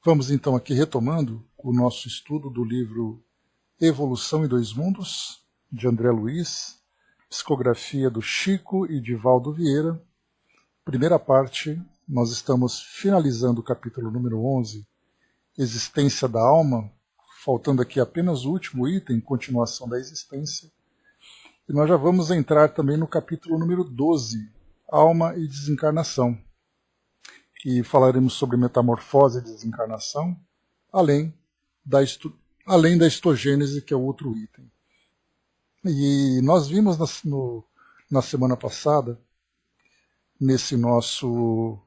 Vamos então aqui retomando o nosso estudo do livro Evolução em Dois Mundos, de André Luiz, psicografia do Chico e de Valdo Vieira. Primeira parte, nós estamos finalizando o capítulo número 11, Existência da Alma, faltando aqui apenas o último item, continuação da existência. E nós já vamos entrar também no capítulo número 12, Alma e Desencarnação, que falaremos sobre metamorfose e desencarnação, além da histogênese, que é o outro item. E nós vimos na semana passada, nesse nosso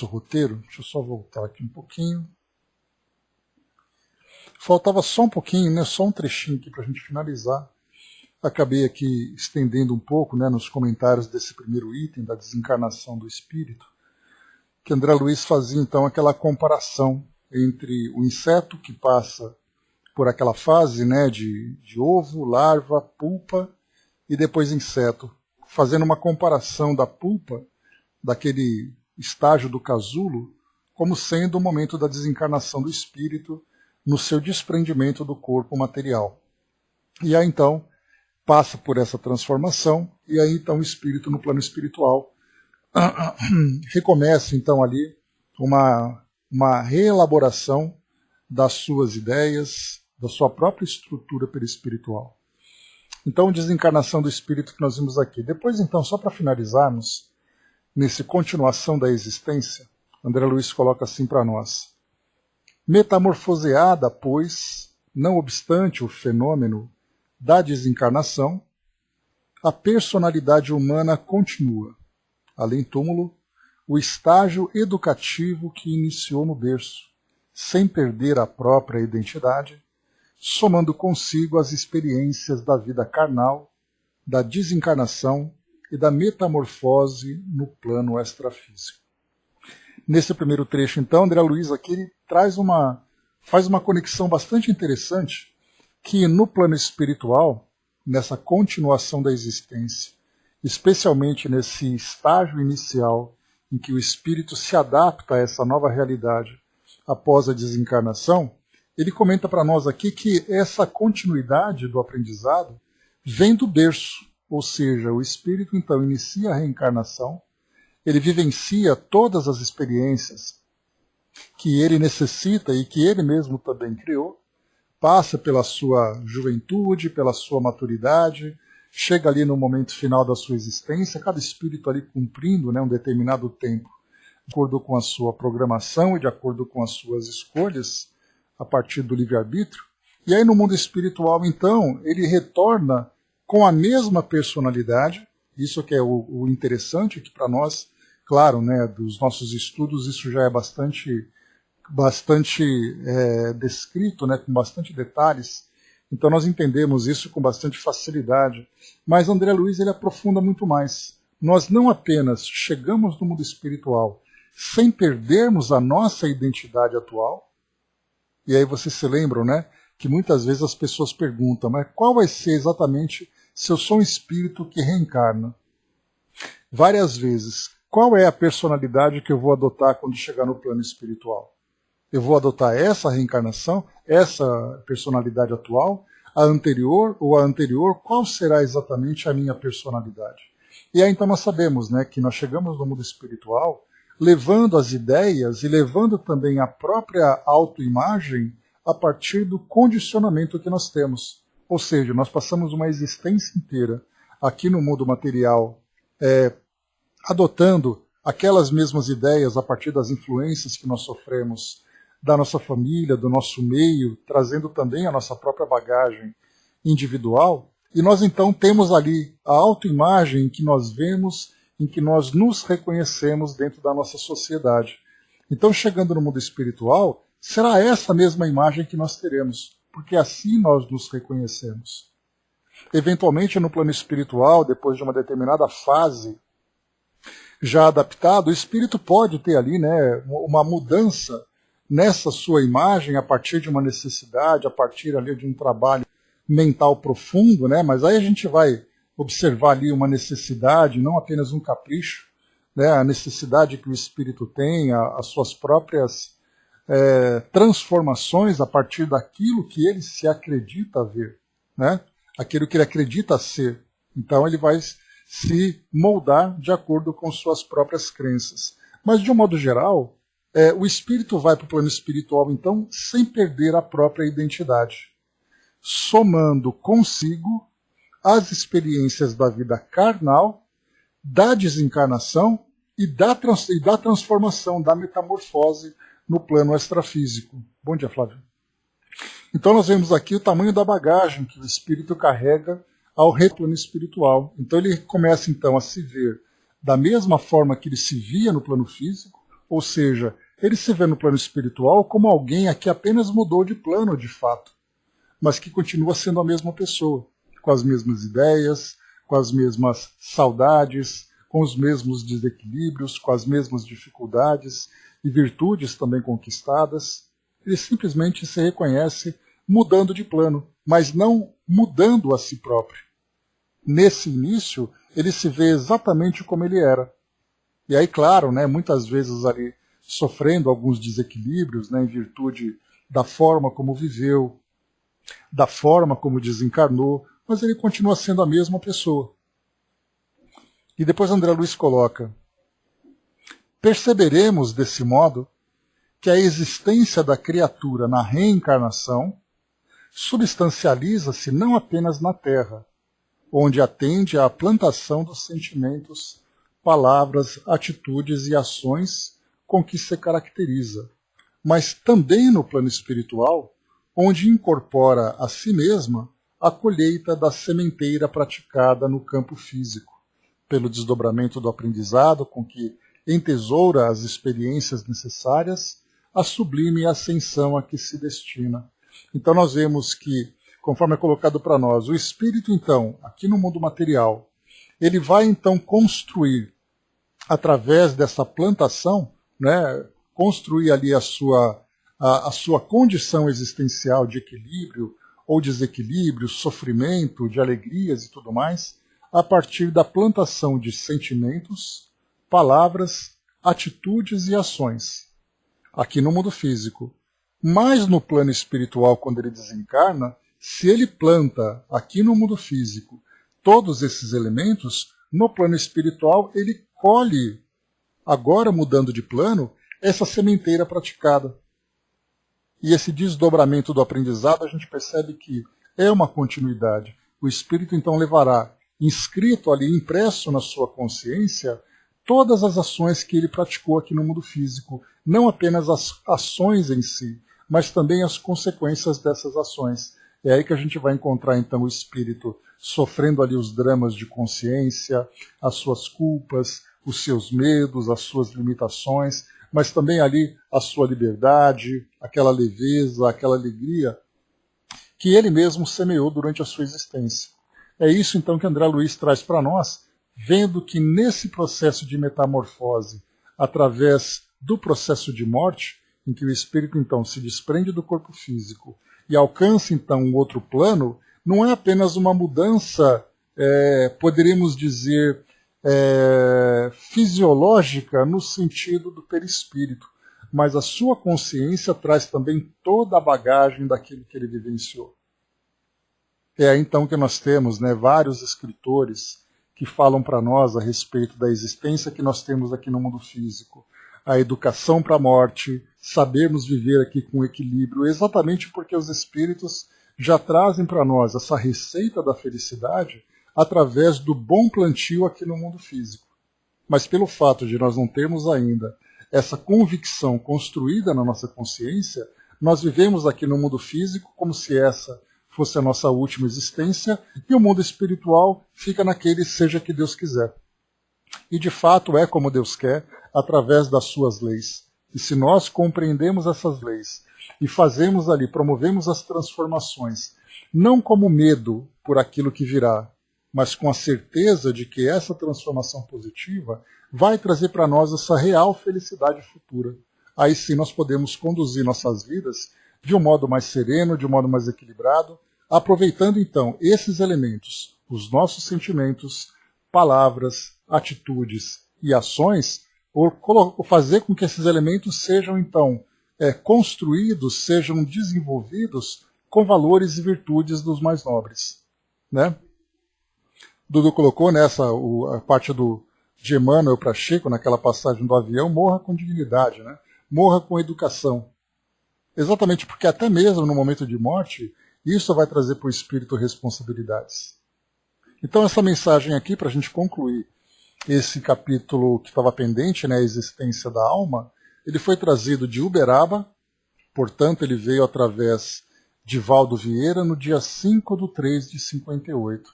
roteiro, deixa eu só voltar aqui um pouquinho, faltava só um pouquinho, né, só um trechinho aqui para a gente finalizar. Acabei aqui estendendo um pouco, né, nos comentários desse primeiro item, da desencarnação do espírito, que André Luiz fazia então aquela comparação entre o inseto que passa por aquela fase, né, de ovo, larva, pulpa e depois inseto, fazendo uma comparação da pulpa, daquele estágio do casulo, como sendo o momento da desencarnação do espírito no seu desprendimento do corpo material. E aí então passa por essa transformação, e aí então o espírito no plano espiritual recomeça então ali uma reelaboração das suas ideias, da sua própria estrutura perispiritual. Então, desencarnação do espírito que nós vimos aqui. Depois então, só para finalizarmos, nesse continuação da existência, André Luiz coloca assim para nós: metamorfoseada, pois, não obstante o fenômeno da desencarnação, a personalidade humana continua, além túmulo, o estágio educativo que iniciou no berço, sem perder a própria identidade, somando consigo as experiências da vida carnal, da desencarnação e da metamorfose no plano extrafísico. Nesse primeiro trecho, então, André Luiz aqui ele faz uma conexão bastante interessante, que no plano espiritual, nessa continuação da existência, especialmente nesse estágio inicial em que o espírito se adapta a essa nova realidade após a desencarnação, ele comenta para nós aqui que essa continuidade do aprendizado vem do berço, ou seja, o espírito então inicia a reencarnação, ele vivencia todas as experiências que ele necessita e que ele mesmo também criou, passa pela sua juventude, pela sua maturidade, chega ali no momento final da sua existência, cada espírito ali cumprindo, né, um determinado tempo, de acordo com a sua programação e de acordo com as suas escolhas, a partir do livre-arbítrio. E aí no mundo espiritual, então, ele retorna com a mesma personalidade, isso que é o interessante, que para nós, claro, né, dos nossos estudos, isso já é bastante descrito, né, com bastante detalhes, então nós entendemos isso com bastante facilidade. Mas André Luiz ele aprofunda muito mais. Nós não apenas chegamos no mundo espiritual sem perdermos a nossa identidade atual, e aí vocês se lembram, né, que muitas vezes as pessoas perguntam, mas qual vai ser exatamente se eu sou um espírito que reencarna? Várias vezes, qual é a personalidade que eu vou adotar quando chegar no plano espiritual? Eu vou adotar essa reencarnação, essa personalidade atual, a anterior ou a anterior, qual será exatamente a minha personalidade? E aí então nós sabemos, né, que nós chegamos no mundo espiritual levando as ideias e levando também a própria autoimagem a partir do condicionamento que nós temos. Ou seja, nós passamos uma existência inteira aqui no mundo material adotando aquelas mesmas ideias a partir das influências que nós sofremos da nossa família, do nosso meio, trazendo também a nossa própria bagagem individual, e nós então temos ali a autoimagem em que nós vemos, em que nós nos reconhecemos dentro da nossa sociedade. Então, chegando no mundo espiritual, será essa mesma imagem que nós teremos, porque assim nós nos reconhecemos. Eventualmente, no plano espiritual, depois de uma determinada fase já adaptado, o espírito pode ter ali, né, uma mudança nessa sua imagem a partir de uma necessidade, a partir ali de um trabalho mental profundo, né? Mas aí a gente vai observar ali uma necessidade, não apenas um capricho, né? A necessidade que o espírito tem, as suas próprias transformações a partir daquilo que ele se acredita ver, né? Aquilo que ele acredita ser. Então ele vai se moldar de acordo com suas próprias crenças. Mas, de um modo geral, o espírito vai para o plano espiritual, então, sem perder a própria identidade, somando consigo as experiências da vida carnal, da desencarnação e da transformação, da metamorfose no plano extrafísico. Bom dia, Flávio. Então nós vemos aqui o tamanho da bagagem que o espírito carrega ao retorno espiritual. Então ele começa então a se ver da mesma forma que ele se via no plano físico, ou seja, ele se vê no plano espiritual como alguém a que apenas mudou de plano de fato, mas que continua sendo a mesma pessoa, com as mesmas ideias, com as mesmas saudades, com os mesmos desequilíbrios, com as mesmas dificuldades e virtudes também conquistadas. Ele simplesmente se reconhece mudando de plano, mas não mudando a si próprio. Nesse início, ele se vê exatamente como ele era. E aí, claro, né, muitas vezes ali sofrendo alguns desequilíbrios, né, em virtude da forma como viveu, da forma como desencarnou, mas ele continua sendo a mesma pessoa. E depois André Luiz coloca: perceberemos desse modo que a existência da criatura na reencarnação substancializa-se não apenas na Terra, onde atende à plantação dos sentimentos, palavras, atitudes e ações com que se caracteriza, mas também no plano espiritual, onde incorpora a si mesma a colheita da sementeira praticada no campo físico, pelo desdobramento do aprendizado com que entesoura as experiências necessárias, a sublime ascensão a que se destina. Então nós vemos que, conforme é colocado para nós, o espírito, então, aqui no mundo material, ele vai então construir, através dessa plantação, né, construir ali a sua condição existencial de equilíbrio ou desequilíbrio, sofrimento, de alegrias e tudo mais, a partir da plantação de sentimentos, palavras, atitudes e ações, aqui no mundo físico. Mas no plano espiritual, quando ele desencarna, se ele planta aqui no mundo físico todos esses elementos, no plano espiritual ele colhe, agora mudando de plano, essa sementeira praticada. E esse desdobramento do aprendizado a gente percebe que é uma continuidade. O espírito então levará inscrito ali, impresso na sua consciência, todas as ações que ele praticou aqui no mundo físico, não apenas as ações em si, mas também as consequências dessas ações. É aí que a gente vai encontrar então o espírito sofrendo ali os dramas de consciência, as suas culpas, os seus medos, as suas limitações, mas também ali a sua liberdade, aquela leveza, aquela alegria que ele mesmo semeou durante a sua existência. É isso então que André Luiz traz para nós, vendo que nesse processo de metamorfose, através do processo de morte, em que o espírito então se desprende do corpo físico e alcança então um outro plano, não é apenas uma mudança, poderíamos dizer, fisiológica no sentido do perispírito, mas a sua consciência traz também toda a bagagem daquilo que ele vivenciou. É aí então que nós temos, né, vários escritores que falam para nós a respeito da existência que nós temos aqui no mundo físico, a educação para a morte, sabermos viver aqui com equilíbrio, exatamente porque os espíritos já trazem para nós essa receita da felicidade através do bom plantio aqui no mundo físico. Mas pelo fato de nós não termos ainda essa convicção construída na nossa consciência, nós vivemos aqui no mundo físico como se essa fosse a nossa última existência, e o mundo espiritual fica naquele seja que Deus quiser. E de fato é como Deus quer, através das suas leis. E se nós compreendemos essas leis e fazemos ali, promovemos as transformações, não como medo por aquilo que virá, mas com a certeza de que essa transformação positiva vai trazer para nós essa real felicidade futura. Aí sim nós podemos conduzir nossas vidas de um modo mais sereno, de um modo mais equilibrado, aproveitando então esses elementos, os nossos sentimentos, palavras, atitudes e ações, ou fazer com que esses elementos sejam então construídos, sejam desenvolvidos com valores e virtudes dos mais nobres. Né? Dudu colocou nessa a parte de Emmanuel para Chico, naquela passagem do avião, morra com dignidade, né? Morra com educação. Exatamente porque até mesmo no momento de morte, isso vai trazer para o espírito responsabilidades. Então essa mensagem aqui, para a gente concluir esse capítulo que estava pendente, né, a existência da alma, ele foi trazido de Uberaba, portanto ele veio através de Valdo Vieira no dia 5/3/58.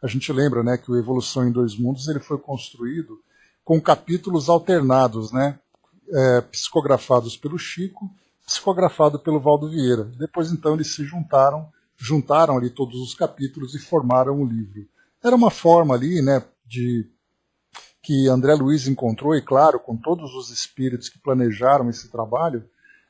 A gente lembra, né, que o Evolução em Dois Mundos ele foi construído com capítulos alternados, né, psicografados pelo Chico, psicografado pelo Valdo Vieira. Depois, então, eles se juntaram ali todos os capítulos e formaram o livro. Era uma forma ali, né, que André Luiz encontrou, e claro, com todos os espíritos que planejaram esse trabalho,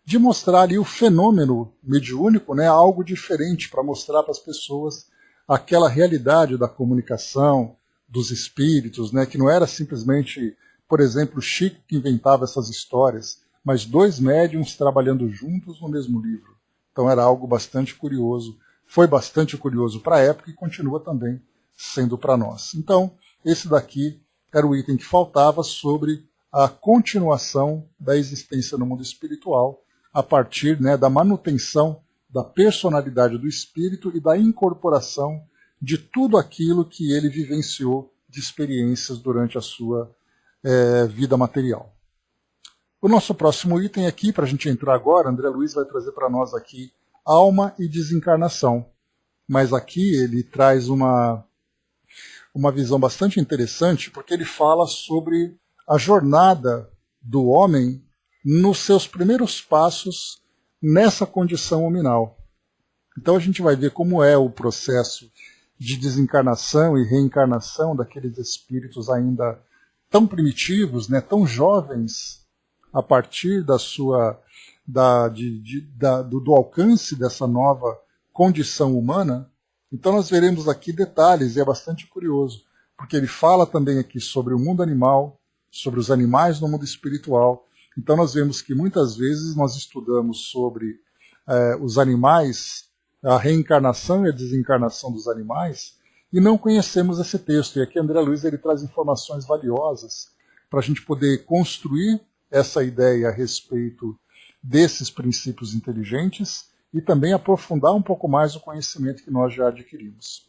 de mostrar ali o fenômeno mediúnico, né, algo diferente, para mostrar para as pessoas aquela realidade da comunicação, dos espíritos, né, que não era simplesmente, por exemplo, Chico que inventava essas histórias, mas dois médiums trabalhando juntos no mesmo livro. Então era algo bastante curioso, foi bastante curioso para a época e continua também sendo para nós. Então, esse daqui era o item que faltava sobre a continuação da existência no mundo espiritual, a partir, né, da manutenção da personalidade do espírito e da incorporação de tudo aquilo que ele vivenciou de experiências durante a sua vida material. O nosso próximo item aqui, para a gente entrar agora, André Luiz vai trazer para nós aqui alma e desencarnação. Mas aqui ele traz uma visão bastante interessante, porque ele fala sobre a jornada do homem nos seus primeiros passos nessa condição hominal. Então a gente vai ver como é o processo de desencarnação e reencarnação daqueles espíritos ainda tão primitivos, né, tão jovens, a partir do alcance dessa nova condição humana. Então nós veremos aqui detalhes, e é bastante curioso, porque ele fala também aqui sobre o mundo animal, sobre os animais no mundo espiritual. Então nós vemos que muitas vezes nós estudamos sobre os animais, a reencarnação e a desencarnação dos animais, e não conhecemos esse texto. E aqui André Luiz ele traz informações valiosas para a gente poder construir essa ideia a respeito desses princípios inteligentes e também aprofundar um pouco mais o conhecimento que nós já adquirimos.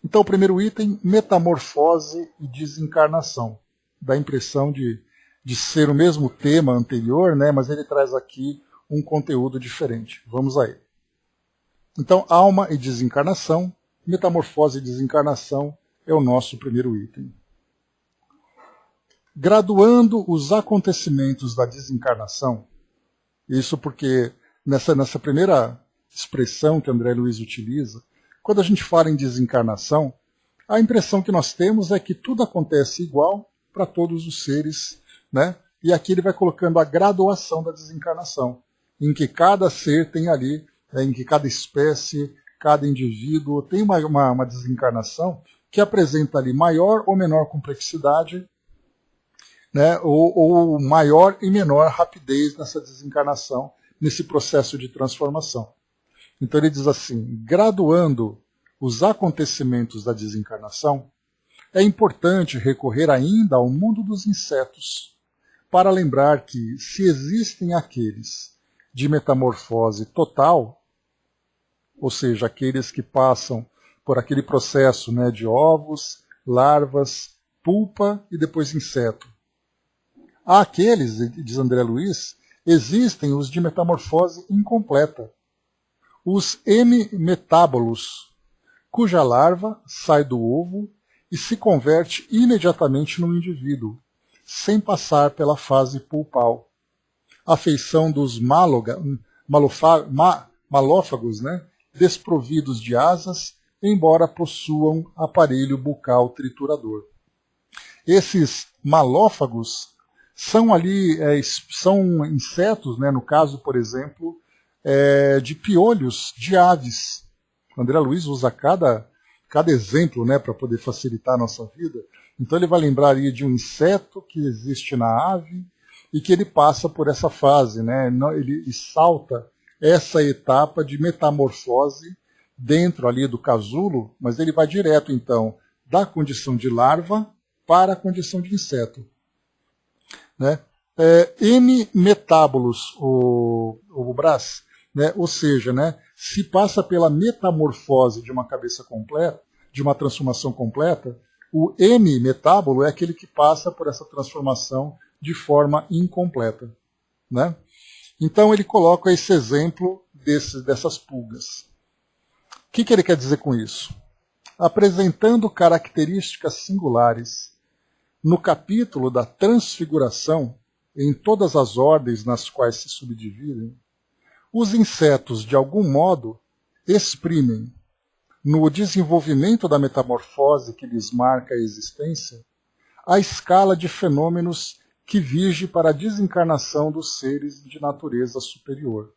Então, o primeiro item, metamorfose e desencarnação. Dá a impressão de ser o mesmo tema anterior, né, mas ele traz aqui um conteúdo diferente. Vamos a ele. Então, alma e desencarnação, metamorfose e desencarnação é o nosso primeiro item. Graduando os acontecimentos da desencarnação, isso porque nessa primeira expressão que André Luiz utiliza, quando a gente fala em desencarnação, a impressão que nós temos é que tudo acontece igual para todos os seres, né? E aqui ele vai colocando a graduação da desencarnação, em que cada ser tem ali, em que cada espécie, cada indivíduo tem uma desencarnação que apresenta ali maior ou menor complexidade, né, ou maior e menor rapidez nessa desencarnação, nesse processo de transformação. Então ele diz assim, graduando os acontecimentos da desencarnação, é importante recorrer ainda ao mundo dos insetos, para lembrar que, se existem aqueles de metamorfose total, ou seja, aqueles que passam por aquele processo, né, de ovos, larvas, pulpa e depois inseto, há aqueles, diz André Luiz, existem os de metamorfose incompleta, os hemimetábolos, cuja larva sai do ovo e se converte imediatamente no indivíduo, sem passar pela fase pulpal. A feição dos malófagos, né, desprovidos de asas, embora possuam aparelho bucal triturador. Esses malófagos são ali são insetos, né, no caso, por exemplo, de piolhos de aves. O André Luiz usa cada exemplo, né, para poder facilitar a nossa vida. Então ele vai lembrar aí de um inseto que existe na ave, e que ele passa por essa fase, né? Ele salta essa etapa de metamorfose dentro ali do casulo, mas ele vai direto, então, da condição de larva para a condição de inseto. Né? N metábolos, o Brás, né? Ou seja, né, se passa pela metamorfose de uma cabeça completa, de uma transformação completa, o N metábolo é aquele que passa por essa transformação de forma incompleta. Né? Então ele coloca esse exemplo dessas pulgas. O que ele quer dizer com isso? Apresentando características singulares no capítulo da transfiguração, em todas as ordens nas quais se subdividem, os insetos, de algum modo, exprimem, no desenvolvimento da metamorfose que lhes marca a existência, a escala de fenômenos que vige para a desencarnação dos seres de natureza superior.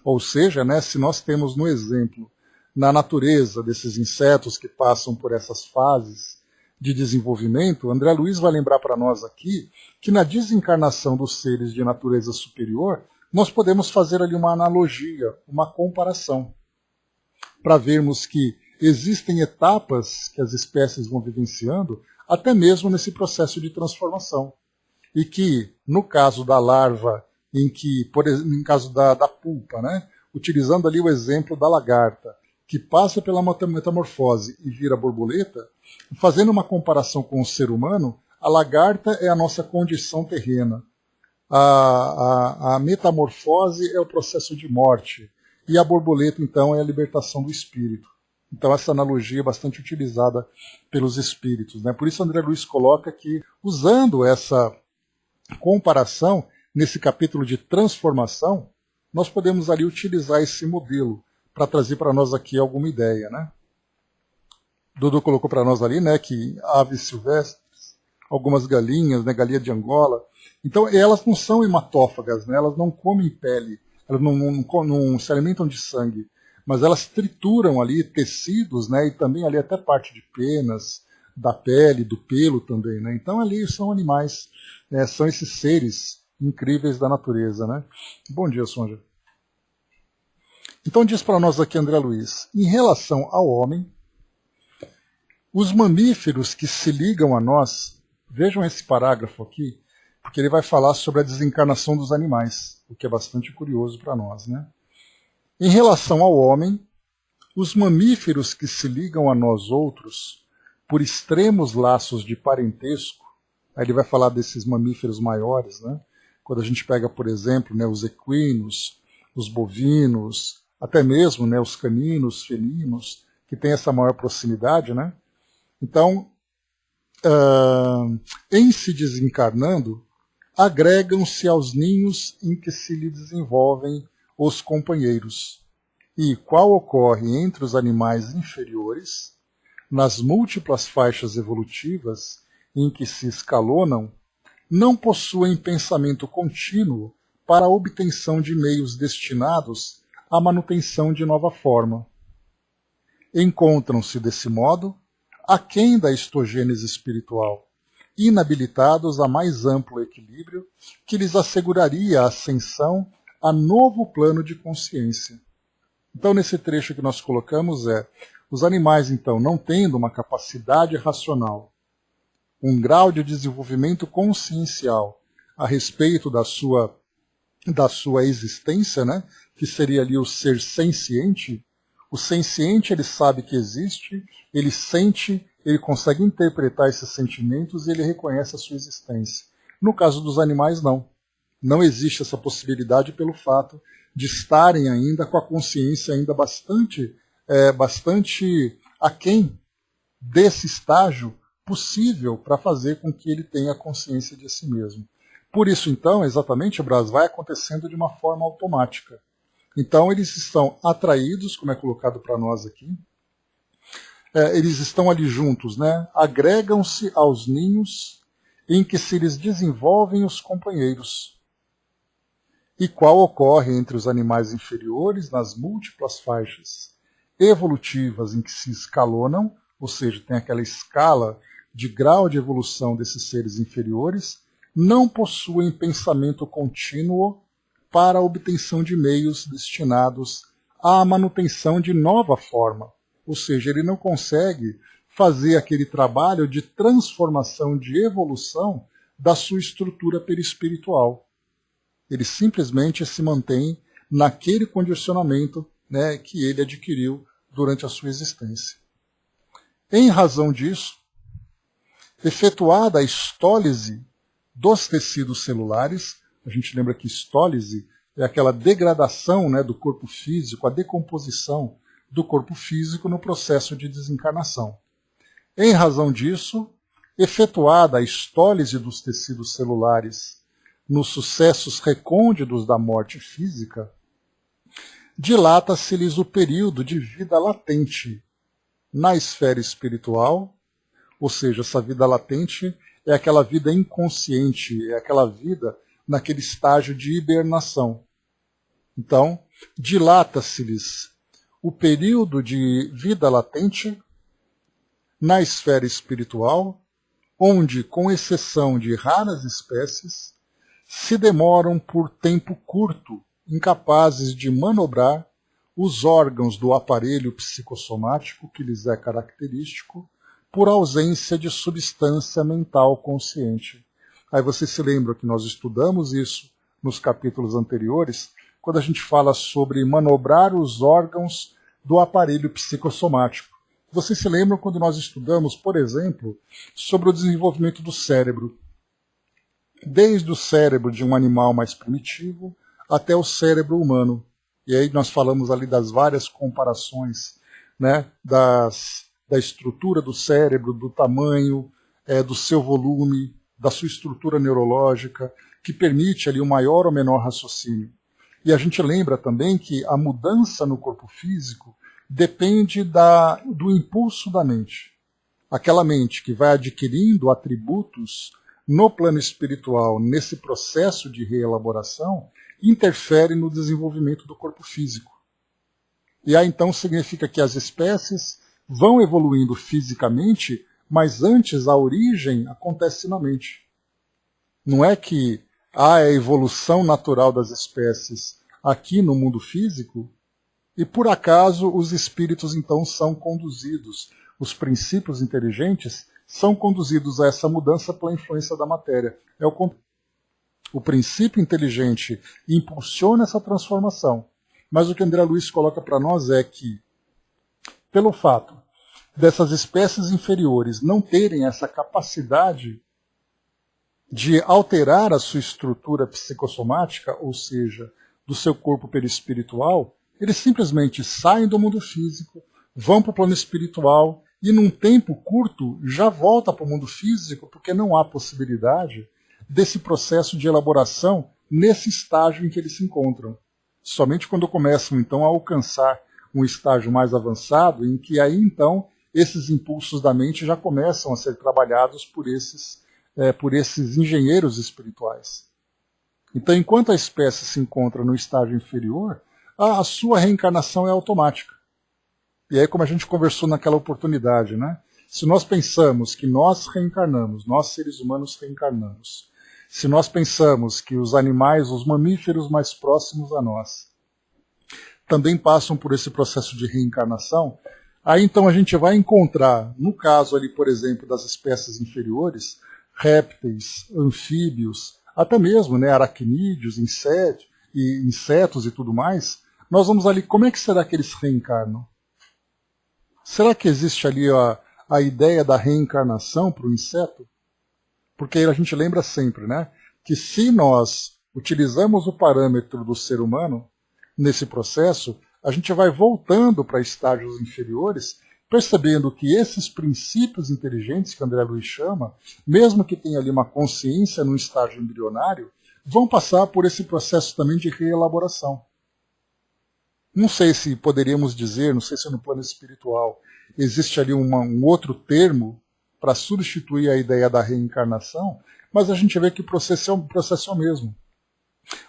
Ou seja, né, se nós temos no exemplo, na natureza desses insetos que passam por essas fases de desenvolvimento, André Luiz vai lembrar para nós aqui que na desencarnação dos seres de natureza superior, nós podemos fazer ali uma analogia, uma comparação, para vermos que existem etapas que as espécies vão vivenciando, até mesmo nesse processo de transformação. E que, no caso da larva, em caso da pulpa, né, utilizando ali o exemplo da lagarta, que passa pela metamorfose e vira borboleta, fazendo uma comparação com o ser humano, a lagarta é a nossa condição terrena. A metamorfose é o processo de morte. E a borboleta, então, é a libertação do espírito. Então, essa analogia é bastante utilizada pelos espíritos. Né? Por isso, André Luiz coloca que, usando essa comparação, nesse capítulo de transformação, nós podemos ali utilizar esse modelo para trazer para nós aqui alguma ideia. Né? Dudu colocou para nós ali, né, que aves silvestres, algumas galinhas, né, galinha de Angola, então elas não são hematófagas, né, elas não comem pele, elas não se alimentam de sangue, mas elas trituram ali tecidos, né, e também ali até parte de penas, da pele, do pelo também. Né, então ali são animais, né, são esses seres incríveis da natureza. Né. Bom dia, Sonja. Então diz para nós aqui André Luiz, em relação ao homem, os mamíferos que se ligam a nós, vejam esse parágrafo aqui, porque ele vai falar sobre a desencarnação dos animais, o que é bastante curioso para nós. Né? Em relação ao homem, os mamíferos que se ligam a nós outros, por extremos laços de parentesco, aí ele vai falar desses mamíferos maiores, né? Quando a gente pega, por exemplo, né, os equinos, os bovinos, até mesmo, né, os caninos, felinos, que têm essa maior proximidade, né? Então, em se desencarnando, agregam-se aos ninhos em que se lhe desenvolvem os companheiros, e qual ocorre entre os animais inferiores, nas múltiplas faixas evolutivas em que se escalonam, não possuem pensamento contínuo para a obtenção de meios destinados à manutenção de nova forma. Encontram-se, desse modo, aquém da histogênese espiritual, inabilitados a mais amplo equilíbrio que lhes asseguraria a ascensão a novo plano de consciência. Então, nesse trecho que nós colocamos os animais, então, não tendo uma capacidade racional, um grau de desenvolvimento consciencial a respeito da sua existência, né, que seria ali o ser senciente. O senciente, ele sabe que existe, ele sente, ele consegue interpretar esses sentimentos e ele reconhece a sua existência. No caso dos animais, não. Não existe essa possibilidade pelo fato de estarem ainda com a consciência ainda bastante aquém desse estágio possível para fazer com que ele tenha consciência de si mesmo. Por isso, então, exatamente, Brás, vai acontecendo de uma forma automática. Então, eles estão atraídos, como é colocado para nós aqui, eles estão ali juntos, né? Agregam-se aos ninhos em que se lhes desenvolvem os companheiros, e qual ocorre entre os animais inferiores nas múltiplas faixas evolutivas em que se escalonam, ou seja, tem aquela escala de grau de evolução desses seres inferiores, não possuem pensamento contínuo para a obtenção de meios destinados à manutenção de nova forma. Ou seja, ele não consegue fazer aquele trabalho de transformação, de evolução da sua estrutura perispiritual. Ele simplesmente se mantém naquele condicionamento, né, que ele adquiriu durante a sua existência. Em razão disso, efetuada a histólise dos tecidos celulares, a gente lembra que histólise é aquela degradação, né, do corpo físico, a decomposição do corpo físico no processo de desencarnação. Em razão disso, efetuada a histólise dos tecidos celulares nos sucessos recônditos da morte física, dilata-se-lhes o período de vida latente na esfera espiritual, ou seja, essa vida latente é aquela vida inconsciente, é aquela vida naquele estágio de hibernação. Então, dilata-se-lhes o período de vida latente na esfera espiritual, onde, com exceção de raras espécies, se demoram por tempo curto, incapazes de manobrar os órgãos do aparelho psicossomático que lhes é característico, por ausência de substância mental consciente. Aí você se lembra que nós estudamos isso nos capítulos anteriores, quando a gente fala sobre manobrar os órgãos do aparelho psicossomático. Você se lembra quando nós estudamos, por exemplo, sobre o desenvolvimento do cérebro, desde o cérebro de um animal mais primitivo até o cérebro humano. E aí nós falamos ali das várias comparações, né, da estrutura do cérebro, do tamanho, do seu volume, da sua estrutura neurológica, que permite ali um maior ou menor raciocínio. E a gente lembra também que a mudança no corpo físico depende do impulso da mente. Aquela mente que vai adquirindo atributos no plano espiritual, nesse processo de reelaboração, interfere no desenvolvimento do corpo físico. E aí então significa que as espécies vão evoluindo fisicamente, mas antes a origem acontece na mente. Não é que há a evolução natural das espécies aqui no mundo físico, e por acaso os espíritos então são conduzidos, os princípios inteligentes são conduzidos a essa mudança pela influência da matéria. O princípio inteligente impulsiona essa transformação, mas o que André Luiz coloca para nós é que, pelo fato dessas espécies inferiores não terem essa capacidade de alterar a sua estrutura psicossomática, ou seja, do seu corpo perispiritual, eles simplesmente saem do mundo físico, vão para o plano espiritual e num tempo curto já volta para o mundo físico, porque não há possibilidade desse processo de elaboração nesse estágio em que eles se encontram. Somente quando começam então a alcançar um estágio mais avançado, em que aí então esses impulsos da mente já começam a ser trabalhados por esses engenheiros espirituais. Então, enquanto a espécie se encontra no estágio inferior, a sua reencarnação é automática. E aí, como a gente conversou naquela oportunidade, né? Se nós pensamos que nós reencarnamos, nós seres humanos reencarnamos, se nós pensamos que os animais, os mamíferos mais próximos a nós, também passam por esse processo de reencarnação, aí então a gente vai encontrar, no caso ali, por exemplo, das espécies inferiores, répteis, anfíbios, até mesmo, né, aracnídeos, insetos e tudo mais, nós vamos ali, como é que será que eles reencarnam? Será que existe ali a ideia da reencarnação para o inseto? Porque a gente lembra sempre, né, que se nós utilizamos o parâmetro do ser humano nesse processo, a gente vai voltando para estágios inferiores, percebendo que esses princípios inteligentes que André Luiz chama, mesmo que tenha ali uma consciência num estágio embrionário, vão passar por esse processo também de reelaboração. Não sei se poderíamos dizer, não sei se no plano espiritual existe ali um outro termo para substituir a ideia da reencarnação, mas a gente vê que o processo é o mesmo.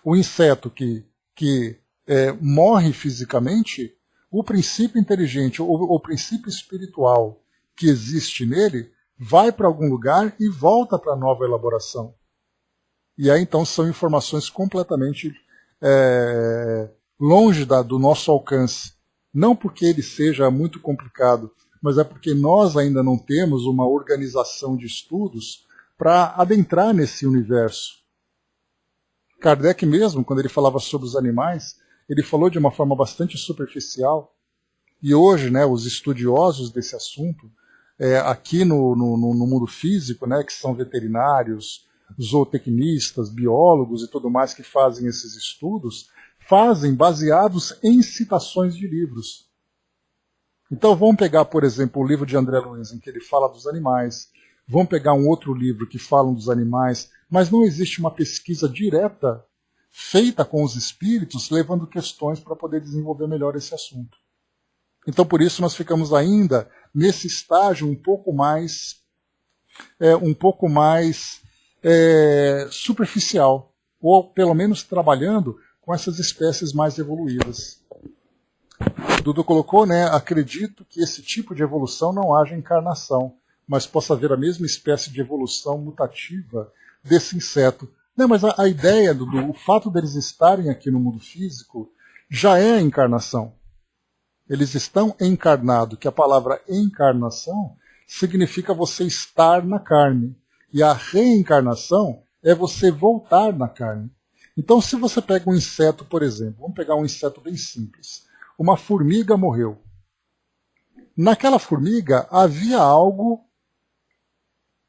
O inseto que morre fisicamente, o princípio inteligente, o princípio espiritual que existe nele, vai para algum lugar e volta para a nova elaboração. E aí então são informações completamente longe do nosso alcance. Não porque ele seja muito complicado, mas é porque nós ainda não temos uma organização de estudos para adentrar nesse universo. Kardec mesmo, quando ele falava sobre os animais, ele falou de uma forma bastante superficial. E hoje, né, os estudiosos desse assunto, aqui no mundo físico, né, que são veterinários, zootecnistas, biólogos e tudo mais que fazem esses estudos, fazem baseados em citações de livros. Então vamos pegar, por exemplo, o livro de André Luiz, em que ele fala dos animais. Vamos pegar um outro livro que fala dos animais, mas não existe uma pesquisa direta feita com os espíritos, levando questões para poder desenvolver melhor esse assunto. Então por isso nós ficamos ainda nesse estágio um pouco mais superficial, ou pelo menos trabalhando com essas espécies mais evoluídas. O Dudu colocou, né, acredito que esse tipo de evolução não haja encarnação, mas possa haver a mesma espécie de evolução mutativa desse inseto. Não, mas a ideia, Dudu, o fato deles estarem aqui no mundo físico já é a encarnação. Eles estão encarnados, que a palavra encarnação significa você estar na carne. E a reencarnação é você voltar na carne. Então, se você pega um inseto, por exemplo, vamos pegar um inseto bem simples. Uma formiga morreu. Naquela formiga havia algo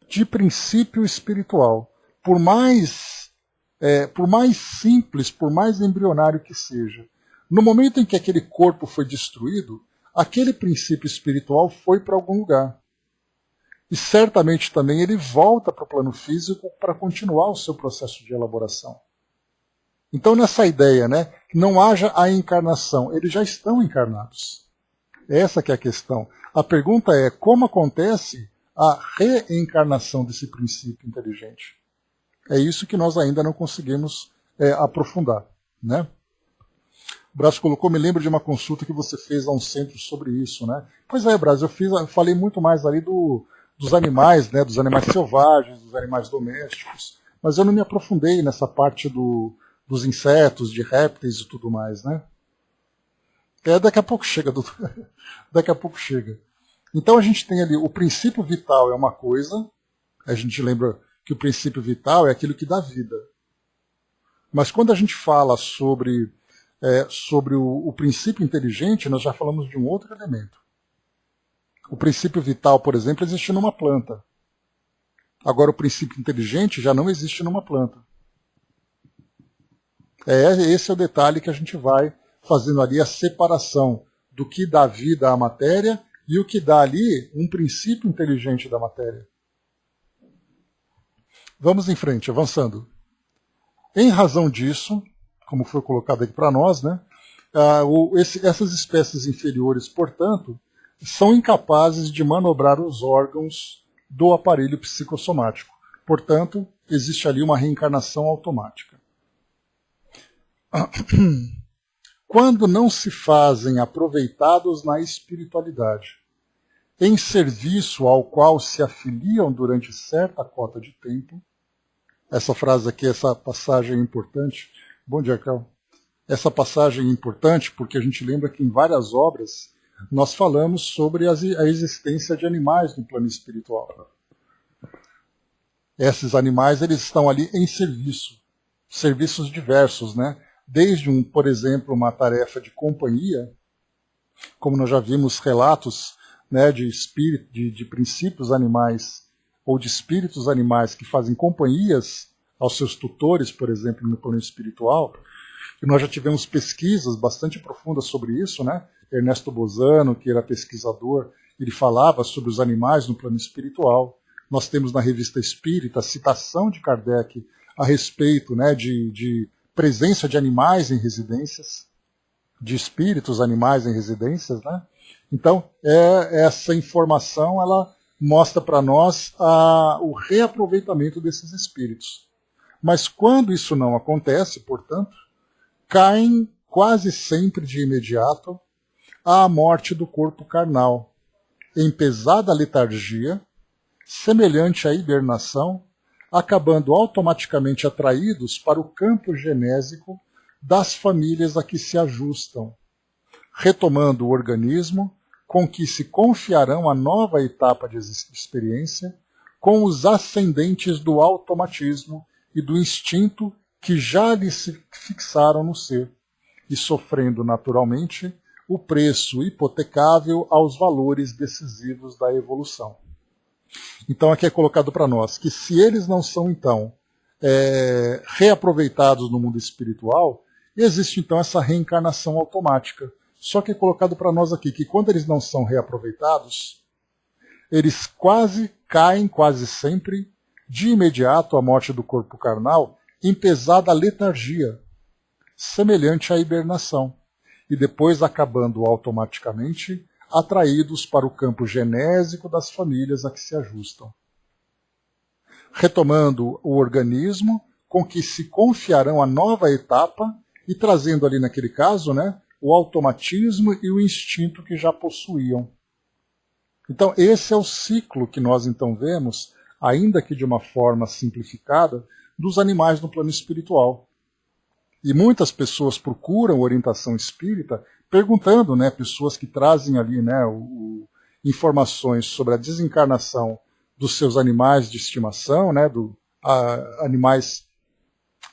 de princípio espiritual. Por mais simples, por mais embrionário que seja. No momento em que aquele corpo foi destruído, aquele princípio espiritual foi para algum lugar. E certamente também ele volta para o plano físico para continuar o seu processo de elaboração. Então nessa ideia, né, que não haja a encarnação, eles já estão encarnados. Essa que é a questão. A pergunta é como acontece a reencarnação desse princípio inteligente? É isso que nós ainda não conseguimos aprofundar, né? O Brás colocou, me lembro de uma consulta que você fez a um centro sobre isso, né? Pois é, Brás, eu falei muito mais ali dos animais, né? Dos animais selvagens, dos animais domésticos, mas eu não me aprofundei nessa parte dos insetos, de répteis e tudo mais, né? Daqui a pouco chega, Dudu. Daqui a pouco chega. Então a gente tem ali, o princípio vital é uma coisa, a gente lembra que o princípio vital é aquilo que dá vida. Mas quando a gente fala sobre o princípio inteligente, nós já falamos de um outro elemento. O princípio vital, por exemplo, existe numa planta. Agora, o princípio inteligente já não existe numa planta. Esse é o detalhe que a gente vai fazendo ali a separação do que dá vida à matéria e o que dá ali um princípio inteligente da matéria. Vamos em frente, avançando. Em razão disso, como foi colocado aqui para nós, né, essas espécies inferiores, portanto, são incapazes de manobrar os órgãos do aparelho psicossomático. Portanto, existe ali uma reencarnação automática. Quando não se fazem aproveitados na espiritualidade, em serviço ao qual se afiliam durante certa cota de tempo, essa frase aqui, essa passagem é importante. Bom dia, Carl. Essa passagem é importante porque a gente lembra que em várias obras nós falamos sobre a existência de animais no plano espiritual. Esses animais, eles estão ali em serviços diversos, né? Desde, por exemplo, uma tarefa de companhia, como nós já vimos relatos, né, de princípios animais ou de espíritos animais que fazem companhias aos seus tutores, por exemplo, no plano espiritual. E nós já tivemos pesquisas bastante profundas sobre isso, né? Ernesto Bozano, que era pesquisador, ele falava sobre os animais no plano espiritual. Nós temos na Revista Espírita a citação de Kardec a respeito, né, de presença de animais em residências, de espíritos animais em residências, né? Então, essa informação ela mostra para nós o reaproveitamento desses espíritos. Mas quando isso não acontece, portanto, caem quase sempre de imediato à morte do corpo carnal, em pesada letargia, semelhante à hibernação, acabando automaticamente atraídos para o campo genésico das famílias a que se ajustam, retomando o organismo com que se confiarão a nova etapa de experiência com os ascendentes do automatismo e do instinto que já lhe se fixaram no ser, e sofrendo naturalmente o preço hipotecável aos valores decisivos da evolução. Então aqui é colocado para nós que se eles não são então reaproveitados no mundo espiritual, existe então essa reencarnação automática. Só que é colocado para nós aqui que quando eles não são reaproveitados, eles quase caem, quase sempre, de imediato à morte do corpo carnal, em pesada letargia, semelhante à hibernação, e depois acabando automaticamente atraídos para o campo genésico das famílias a que se ajustam. Retomando o organismo com que se confiarão a nova etapa e trazendo ali naquele caso, o automatismo e o instinto que já possuíam. Então esse é o ciclo que nós então vemos, ainda que de uma forma simplificada, dos animais no plano espiritual. E muitas pessoas procuram orientação espírita perguntando, pessoas que trazem ali informações sobre a desencarnação dos seus animais de estimação, animais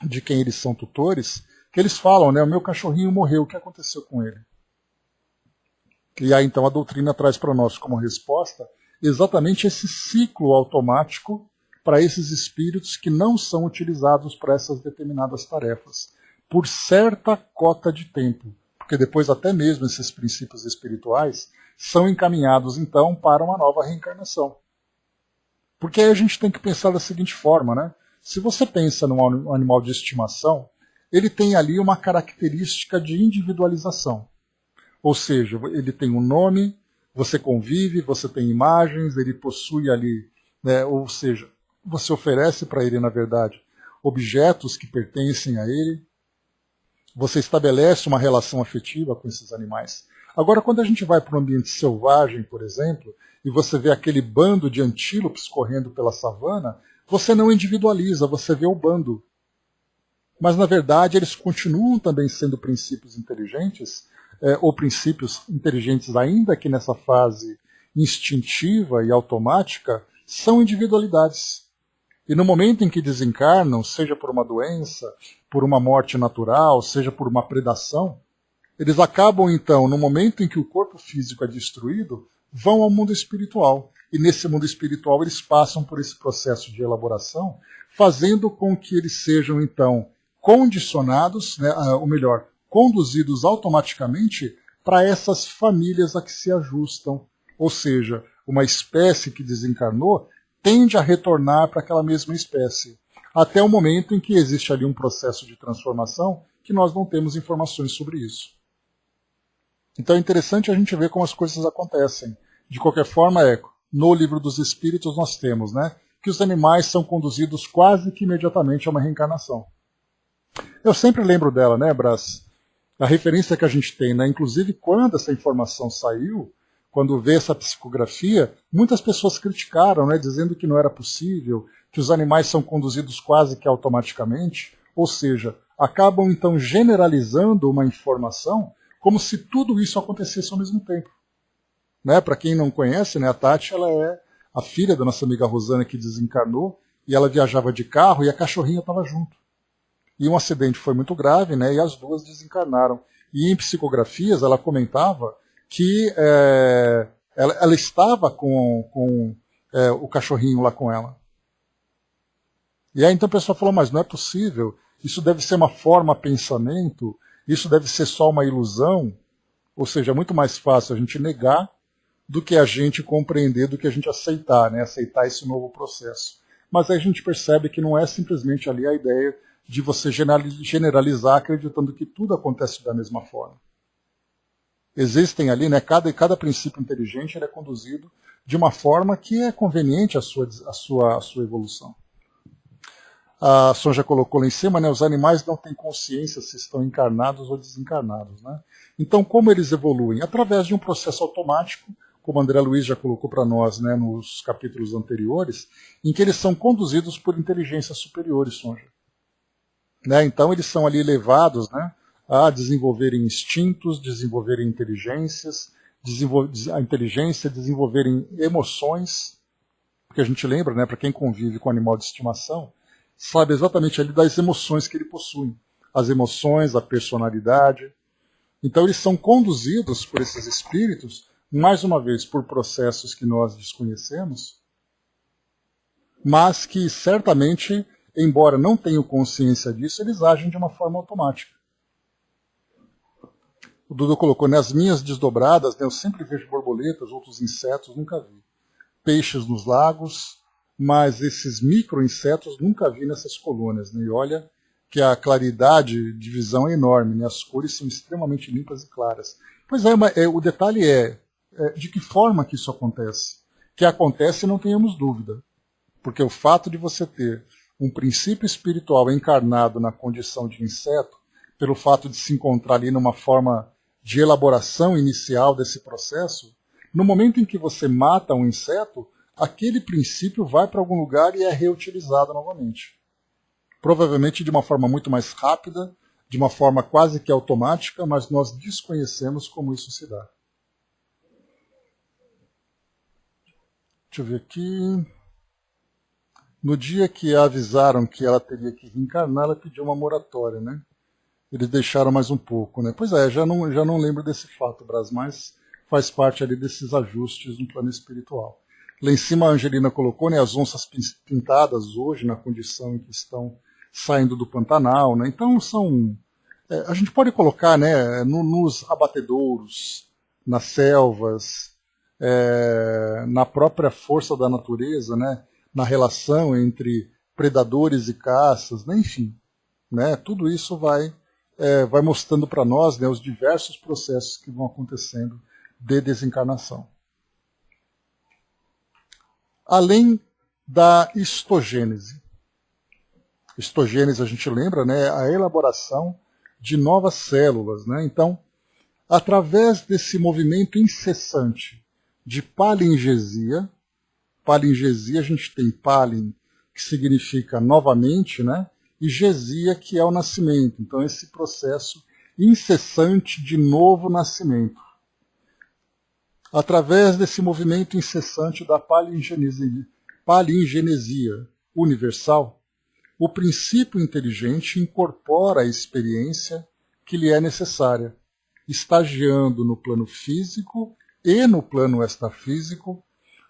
de quem eles são tutores, que eles falam, o meu cachorrinho morreu, o que aconteceu com ele? E aí então a doutrina traz para nós como resposta exatamente esse ciclo automático para esses espíritos que não são utilizados para essas determinadas tarefas, por certa cota de tempo, porque depois até mesmo esses princípios espirituais são encaminhados então para uma nova reencarnação. Porque aí a gente tem que pensar da seguinte forma, se você pensa num animal de estimação, ele tem ali uma característica de individualização. Ou seja, ele tem um nome, você convive, você tem imagens, ele possui ali, ou seja, você oferece para ele, na verdade, objetos que pertencem a ele, você estabelece uma relação afetiva com esses animais. Agora, quando a gente vai para um ambiente selvagem, por exemplo, e você vê aquele bando de antílopes correndo pela savana, você não individualiza, você vê o bando. Mas, na verdade, eles continuam também sendo princípios inteligentes, ou princípios inteligentes ainda que nessa fase instintiva e automática, são individualidades. E no momento em que desencarnam, seja por uma doença, por uma morte natural, seja por uma predação, eles acabam então, no momento em que o corpo físico é destruído, vão ao mundo espiritual. E nesse mundo espiritual eles passam por esse processo de elaboração, fazendo com que eles sejam então condicionados, ou melhor, conduzidos automaticamente para essas famílias a que se ajustam. Ou seja, uma espécie que desencarnou tende a retornar para aquela mesma espécie, até o momento em que existe ali um processo de transformação que nós não temos informações sobre isso. Então é interessante a gente ver como as coisas acontecem. De qualquer forma, no Livro dos Espíritos nós temos que os animais são conduzidos quase que imediatamente a uma reencarnação. Eu sempre lembro dela, Brás? A referência que a gente tem, inclusive quando essa informação saiu, quando vê essa psicografia, muitas pessoas criticaram, dizendo que não era possível, que os animais são conduzidos quase que automaticamente, ou seja, acabam então generalizando uma informação como se tudo isso acontecesse ao mesmo tempo. Para quem não conhece, a Tati ela é a filha da nossa amiga Rosana que desencarnou, e ela viajava de carro e a cachorrinha estava junto. E um acidente foi muito grave, e as duas desencarnaram. E em psicografias ela comentava que ela estava com o cachorrinho lá com ela. E aí então a pessoa falou, mas não é possível, isso deve ser uma forma pensamento, isso deve ser só uma ilusão, ou seja, é muito mais fácil a gente negar do que a gente compreender, do que a gente aceitar, aceitar esse novo processo. Mas aí a gente percebe que não é simplesmente ali a ideia de você generalizar acreditando que tudo acontece da mesma forma. Existem ali, cada princípio inteligente ele é conduzido de uma forma que é conveniente à sua evolução. A Sonja colocou lá em cima, os animais não têm consciência se estão encarnados ou desencarnados. Então, como eles evoluem? Através de um processo automático, como André Luiz já colocou para nós, né, nos capítulos anteriores, em que eles são conduzidos por inteligências superiores, Sonja. Né? Então eles são ali levados, né, a desenvolverem instintos, desenvolverem inteligências, desenvolverem emoções, porque a gente lembra, né, para quem convive com animal de estimação, sabe exatamente ali das emoções que ele possui. As emoções, a personalidade. Então eles são conduzidos por esses espíritos, mais uma vez, por processos que nós desconhecemos, mas que certamente, embora não tenham consciência disso, eles agem de uma forma automática. O Dudu colocou, nas minhas desdobradas, né, eu sempre vejo borboletas, outros insetos, nunca vi. Peixes nos lagos, mas esses micro-insetos nunca vi nessas colônias. Né? E olha que a claridade de visão é enorme, né? As cores são extremamente limpas e claras. Pois é, o detalhe é de que forma que isso acontece. Que acontece, não tenhamos dúvida. Porque o fato de você ter um princípio espiritual encarnado na condição de inseto, pelo fato de se encontrar ali numa forma de elaboração inicial desse processo, no momento em que você mata um inseto, aquele princípio vai para algum lugar e é reutilizado novamente. Provavelmente de uma forma muito mais rápida, de uma forma quase que automática, mas nós desconhecemos como isso se dá. Deixa eu ver aqui. No dia que a avisaram que ela teria que reencarnar, ela pediu uma moratória, né? Eles deixaram mais um pouco, né? Pois é, já não lembro desse fato, Brás, mas faz parte ali desses ajustes no plano espiritual. Lá em cima a Angelina colocou, né, as onças pintadas hoje na condição em que estão saindo do Pantanal, né? Então são, a gente pode colocar, né, nos abatedouros, nas selvas, na própria força da natureza, né, na relação entre predadores e caças, né, enfim, né, tudo isso vai mostrando para nós, né, os diversos processos que vão acontecendo de desencarnação. Além da histogênese. Histogênese, a gente lembra, né, a elaboração de novas células. Né? Então, através desse movimento incessante de palingesia, a gente tem palin, que significa novamente, né, e gesia, que é o nascimento. Então, esse processo incessante de novo nascimento. Através desse movimento incessante da palingenesia universal, o princípio inteligente incorpora a experiência que lhe é necessária, estagiando no plano físico e no plano extrafísico,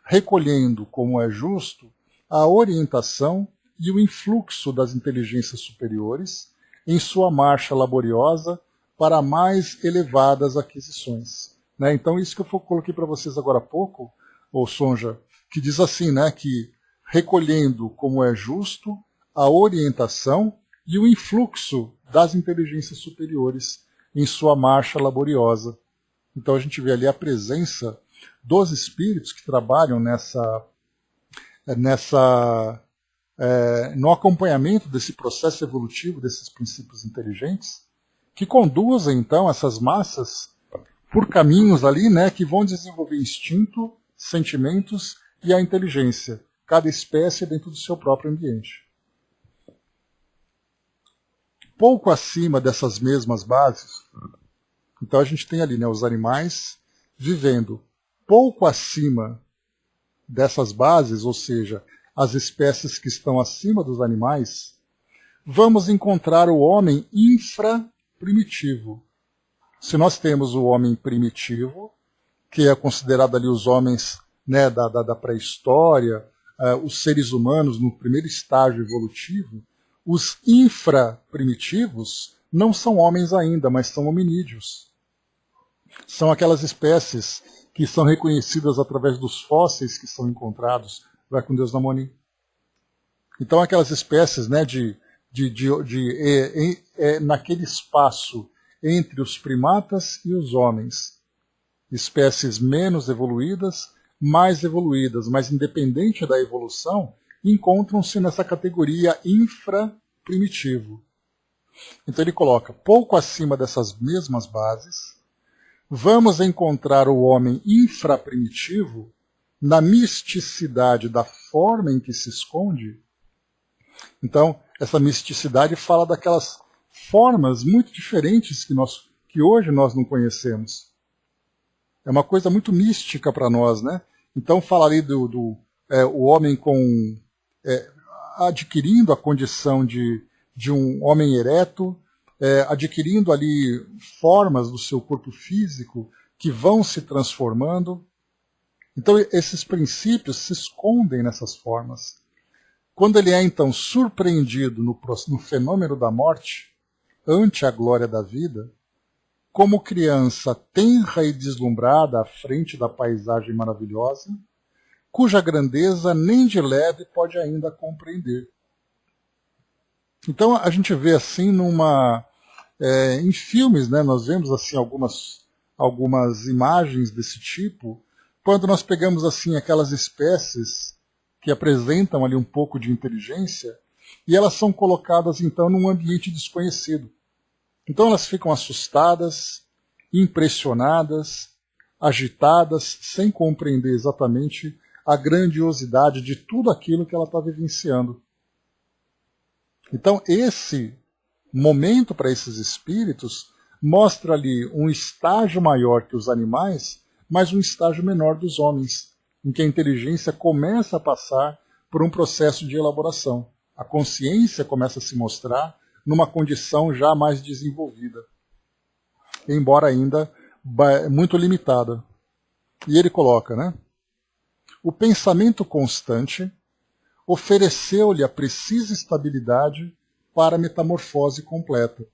recolhendo, como é justo, a orientação e o influxo das inteligências superiores em sua marcha laboriosa para mais elevadas aquisições. Né? Então, isso que eu coloquei para vocês agora há pouco, ô Sonja, que diz assim, né, que recolhendo, como é justo, a orientação e o influxo das inteligências superiores em sua marcha laboriosa. Então a gente vê ali a presença dos espíritos que trabalham no acompanhamento desse processo evolutivo, desses princípios inteligentes, que conduzem então essas massas por caminhos ali, né, que vão desenvolver instinto, sentimentos e a inteligência, cada espécie dentro do seu próprio ambiente. Pouco acima dessas mesmas bases, então a gente tem ali, né, os animais vivendo pouco acima dessas bases, ou seja, as espécies que estão acima dos animais, vamos encontrar o homem infraprimitivo. Se nós temos o homem primitivo, que é considerado ali os homens, né, da pré-história, os seres humanos no primeiro estágio evolutivo, os infraprimitivos não são homens ainda, mas são hominídeos. São aquelas espécies que são reconhecidas através dos fósseis que são encontrados. Vai com Deus, Namoni. Então, aquelas espécies, né, naquele espaço entre os primatas e os homens. Espécies menos evoluídas, mais evoluídas, mas independente da evolução, encontram-se nessa categoria infraprimitivo. Então ele coloca pouco acima dessas mesmas bases, vamos encontrar o homem infraprimitivo na misticidade da forma em que se esconde. Então, essa misticidade fala daquelas formas muito diferentes que hoje nós não conhecemos. É uma coisa muito mística para nós, né? Então, fala ali o homem adquirindo a condição de um homem ereto, adquirindo ali formas do seu corpo físico que vão se transformando. Então, esses princípios se escondem nessas formas. Quando ele é, então, surpreendido no fenômeno da morte, ante a glória da vida, como criança tenra e deslumbrada à frente da paisagem maravilhosa, cuja grandeza nem de leve pode ainda compreender. Então, a gente vê assim em filmes, né, nós vemos assim algumas imagens desse tipo, quando nós pegamos assim aquelas espécies que apresentam ali um pouco de inteligência e elas são colocadas então num ambiente desconhecido. Então elas ficam assustadas, impressionadas, agitadas, sem compreender exatamente a grandiosidade de tudo aquilo que ela está vivenciando. Então esse momento para esses espíritos mostra ali um estágio maior que os animais, mas um estágio menor dos homens, em que a inteligência começa a passar por um processo de elaboração. A consciência começa a se mostrar numa condição já mais desenvolvida, embora ainda muito limitada. E ele coloca, né? O pensamento constante ofereceu-lhe a precisa estabilidade para a metamorfose completa.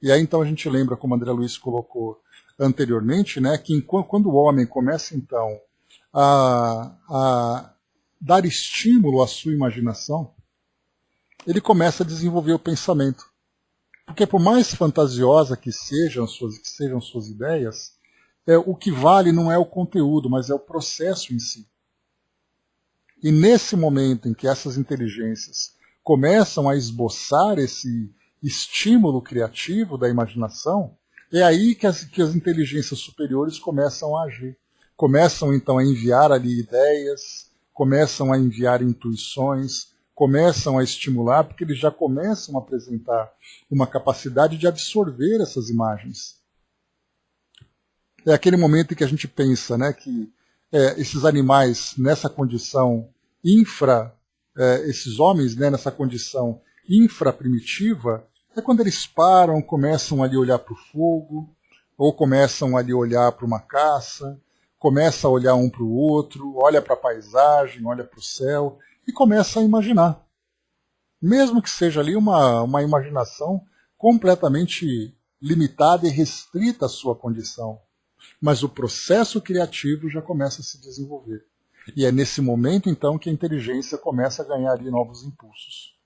E aí então a gente lembra, como André Luiz colocou anteriormente, né, que quando o homem começa então a dar estímulo à sua imaginação, ele começa a desenvolver o pensamento. Porque por mais fantasiosa que sejam suas ideias, o que vale não é o conteúdo, mas é o processo em si. E nesse momento em que essas inteligências começam a esboçar esse estímulo criativo da imaginação, é aí que as inteligências superiores começam a agir. Começam então a enviar ali ideias, começam a enviar intuições, começam a estimular, porque eles já começam a apresentar uma capacidade de absorver essas imagens. É aquele momento em que a gente pensa, né, que esses animais nessa condição esses homens, né, nessa condição infraprimitiva, é quando eles param, começam ali a olhar para o fogo, ou começam ali a olhar para uma caça, começam a olhar um para o outro, olha para a paisagem, olha para o céu, e começa a imaginar. Mesmo que seja ali uma imaginação completamente limitada e restrita à sua condição. Mas o processo criativo já começa a se desenvolver. E é nesse momento, então, que a inteligência começa a ganhar ali novos impulsos.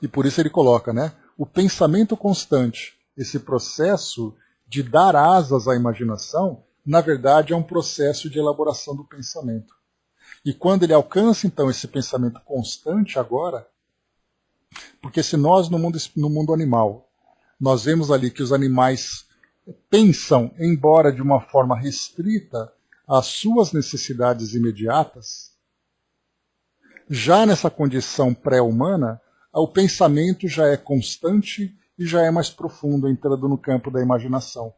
E por isso ele coloca, né, o pensamento constante, esse processo de dar asas à imaginação, na verdade é um processo de elaboração do pensamento. E quando ele alcança, então, esse pensamento constante agora, porque se nós, no mundo animal, nós vemos ali que os animais pensam, embora de uma forma restrita, às suas necessidades imediatas, já nessa condição pré-humana, o pensamento já é constante e já é mais profundo, entrando no campo da imaginação,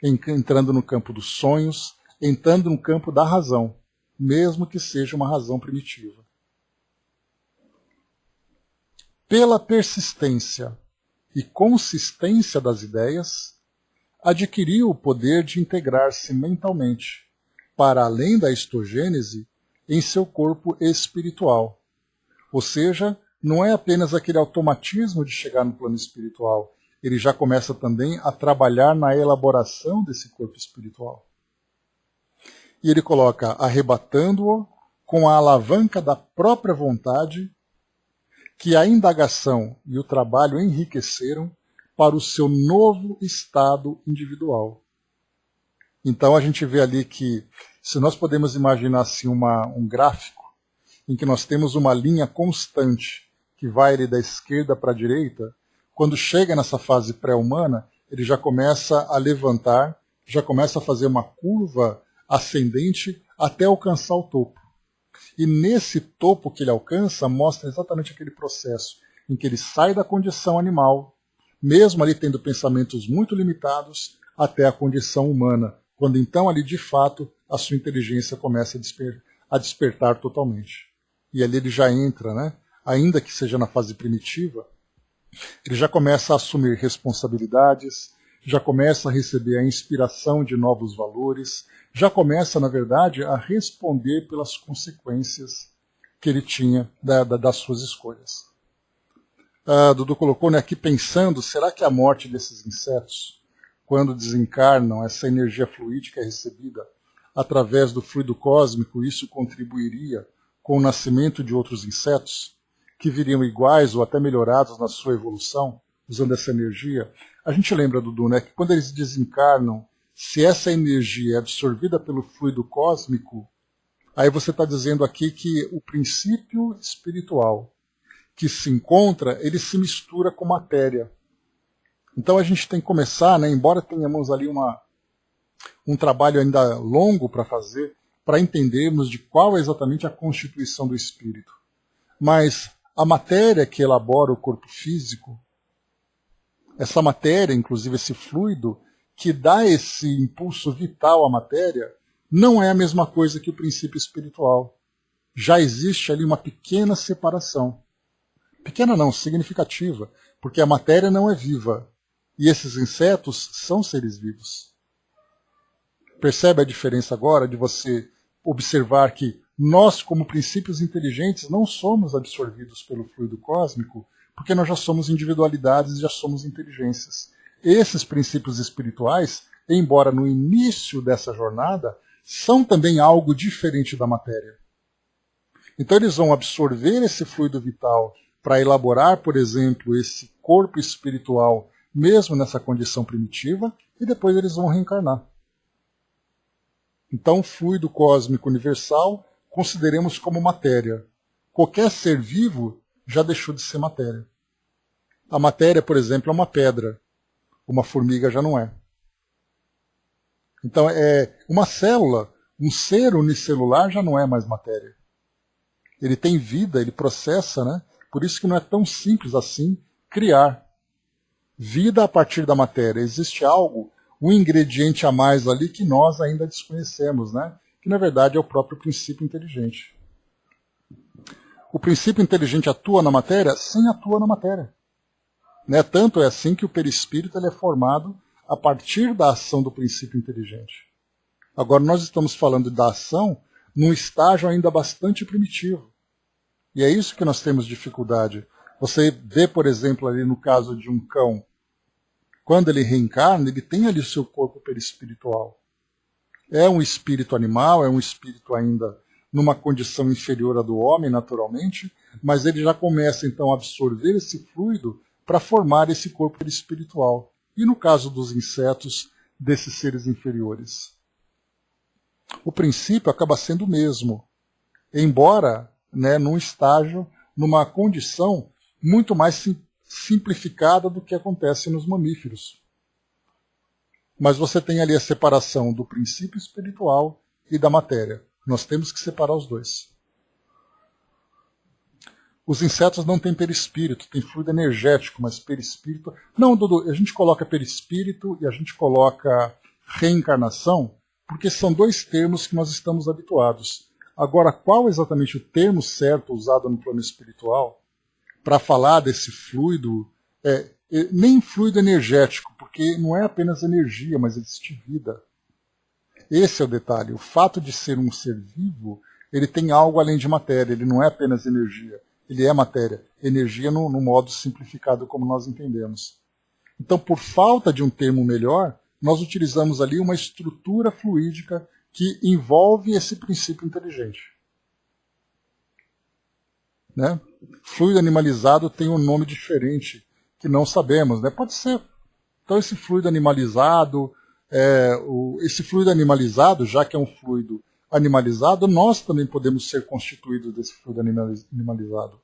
entrando no campo dos sonhos, entrando no campo da razão, mesmo que seja uma razão primitiva. Pela persistência e consistência das ideias, adquiriu o poder de integrar-se mentalmente, para além da histogênese, em seu corpo espiritual. Ou seja, não é apenas aquele automatismo de chegar no plano espiritual, ele já começa também a trabalhar na elaboração desse corpo espiritual. E ele coloca, arrebatando-o com a alavanca da própria vontade, que a indagação e o trabalho enriqueceram para o seu novo estado individual. Então a gente vê ali que, se nós podemos imaginar assim um gráfico, em que nós temos uma linha constante que vai ali da esquerda para a direita, quando chega nessa fase pré-humana, ele já começa a levantar já começa a fazer uma curva ascendente até alcançar o topo. E nesse topo que ele alcança, mostra exatamente aquele processo em que ele sai da condição animal, mesmo ali tendo pensamentos muito limitados, até a condição humana, quando então ali de fato a sua inteligência começa a despertar totalmente. E ali ele já entra, né? Ainda que seja na fase primitiva, ele já começa a assumir responsabilidades, já começa a receber a inspiração de novos valores, já começa, na verdade, a responder pelas consequências que ele tinha das suas escolhas. Dudu colocou, né, aqui pensando, será que a morte desses insetos, quando desencarnam, essa energia fluídica é recebida através do fluido cósmico, isso contribuiria com o nascimento de outros insetos, que viriam iguais ou até melhorados na sua evolução, usando essa energia? A gente lembra, Dudu, né, que quando eles desencarnam, se essa energia é absorvida pelo fluido cósmico, aí você está dizendo aqui que o princípio espiritual que se encontra, ele se mistura com matéria. Então a gente tem que começar, né, embora tenhamos ali um trabalho ainda longo para fazer, para entendermos de qual é exatamente a constituição do espírito. Mas a matéria que elabora o corpo físico, essa matéria, inclusive esse fluido, que dá esse impulso vital à matéria, não é a mesma coisa que o princípio espiritual. Já existe ali uma pequena separação. Pequena não, significativa, porque a matéria não é viva. E esses insetos são seres vivos. Percebe a diferença agora de você observar que nós, como princípios inteligentes, não somos absorvidos pelo fluido cósmico, porque nós já somos individualidades e já somos inteligências. Esses princípios espirituais, embora no início dessa jornada, são também algo diferente da matéria. Então eles vão absorver esse fluido vital para elaborar, por exemplo, esse corpo espiritual, mesmo nessa condição primitiva, e depois eles vão reencarnar. Então, o fluido cósmico universal consideremos como matéria. Qualquer ser vivo já deixou de ser matéria. A matéria, por exemplo, é uma pedra. Uma formiga já não é. Então, uma célula, um ser unicelular já não é mais matéria. Ele tem vida, ele processa, né? Por isso que não é tão simples assim criar vida a partir da matéria. Existe algo, um ingrediente a mais ali que nós ainda desconhecemos, né? Que na verdade é o próprio princípio inteligente. O princípio inteligente atua na matéria? Sim, atua na matéria. Né? Tanto é assim que o perispírito ele é formado a partir da ação do princípio inteligente. Agora nós estamos falando da ação num estágio ainda bastante primitivo. E é isso que nós temos dificuldade. Você vê, por exemplo, ali no caso de um cão, quando ele reencarna, ele tem ali o seu corpo perispiritual. É um espírito animal, é um espírito ainda numa condição inferior à do homem, naturalmente, mas ele já começa então a absorver esse fluido para formar esse corpo perispiritual. E no caso dos insetos, desses seres inferiores. O princípio acaba sendo o mesmo, embora, né, num estágio, numa condição muito mais simplificada do que acontece nos mamíferos. Mas você tem ali a separação do princípio espiritual e da matéria. Nós temos que separar os dois. Os insetos não têm perispírito, tem fluido energético, mas perispírito... Não, Dudu, a gente coloca perispírito e a gente coloca reencarnação, porque são dois termos que nós estamos habituados. Agora, qual exatamente o termo certo usado no plano espiritual para falar desse fluido, nem fluido energético, porque não é apenas energia, mas existe vida. Esse é o detalhe. O fato de ser um ser vivo, ele tem algo além de matéria, ele não é apenas energia, ele é matéria. Energia no modo simplificado como nós entendemos. Então, por falta de um termo melhor, nós utilizamos ali uma estrutura fluídica que envolve esse princípio inteligente. Né? Fluido animalizado tem um nome diferente, que não sabemos. Né? Pode ser. Então esse fluido animalizado, já que é um fluido animalizado, nós também podemos ser constituídos desse fluido animalizado.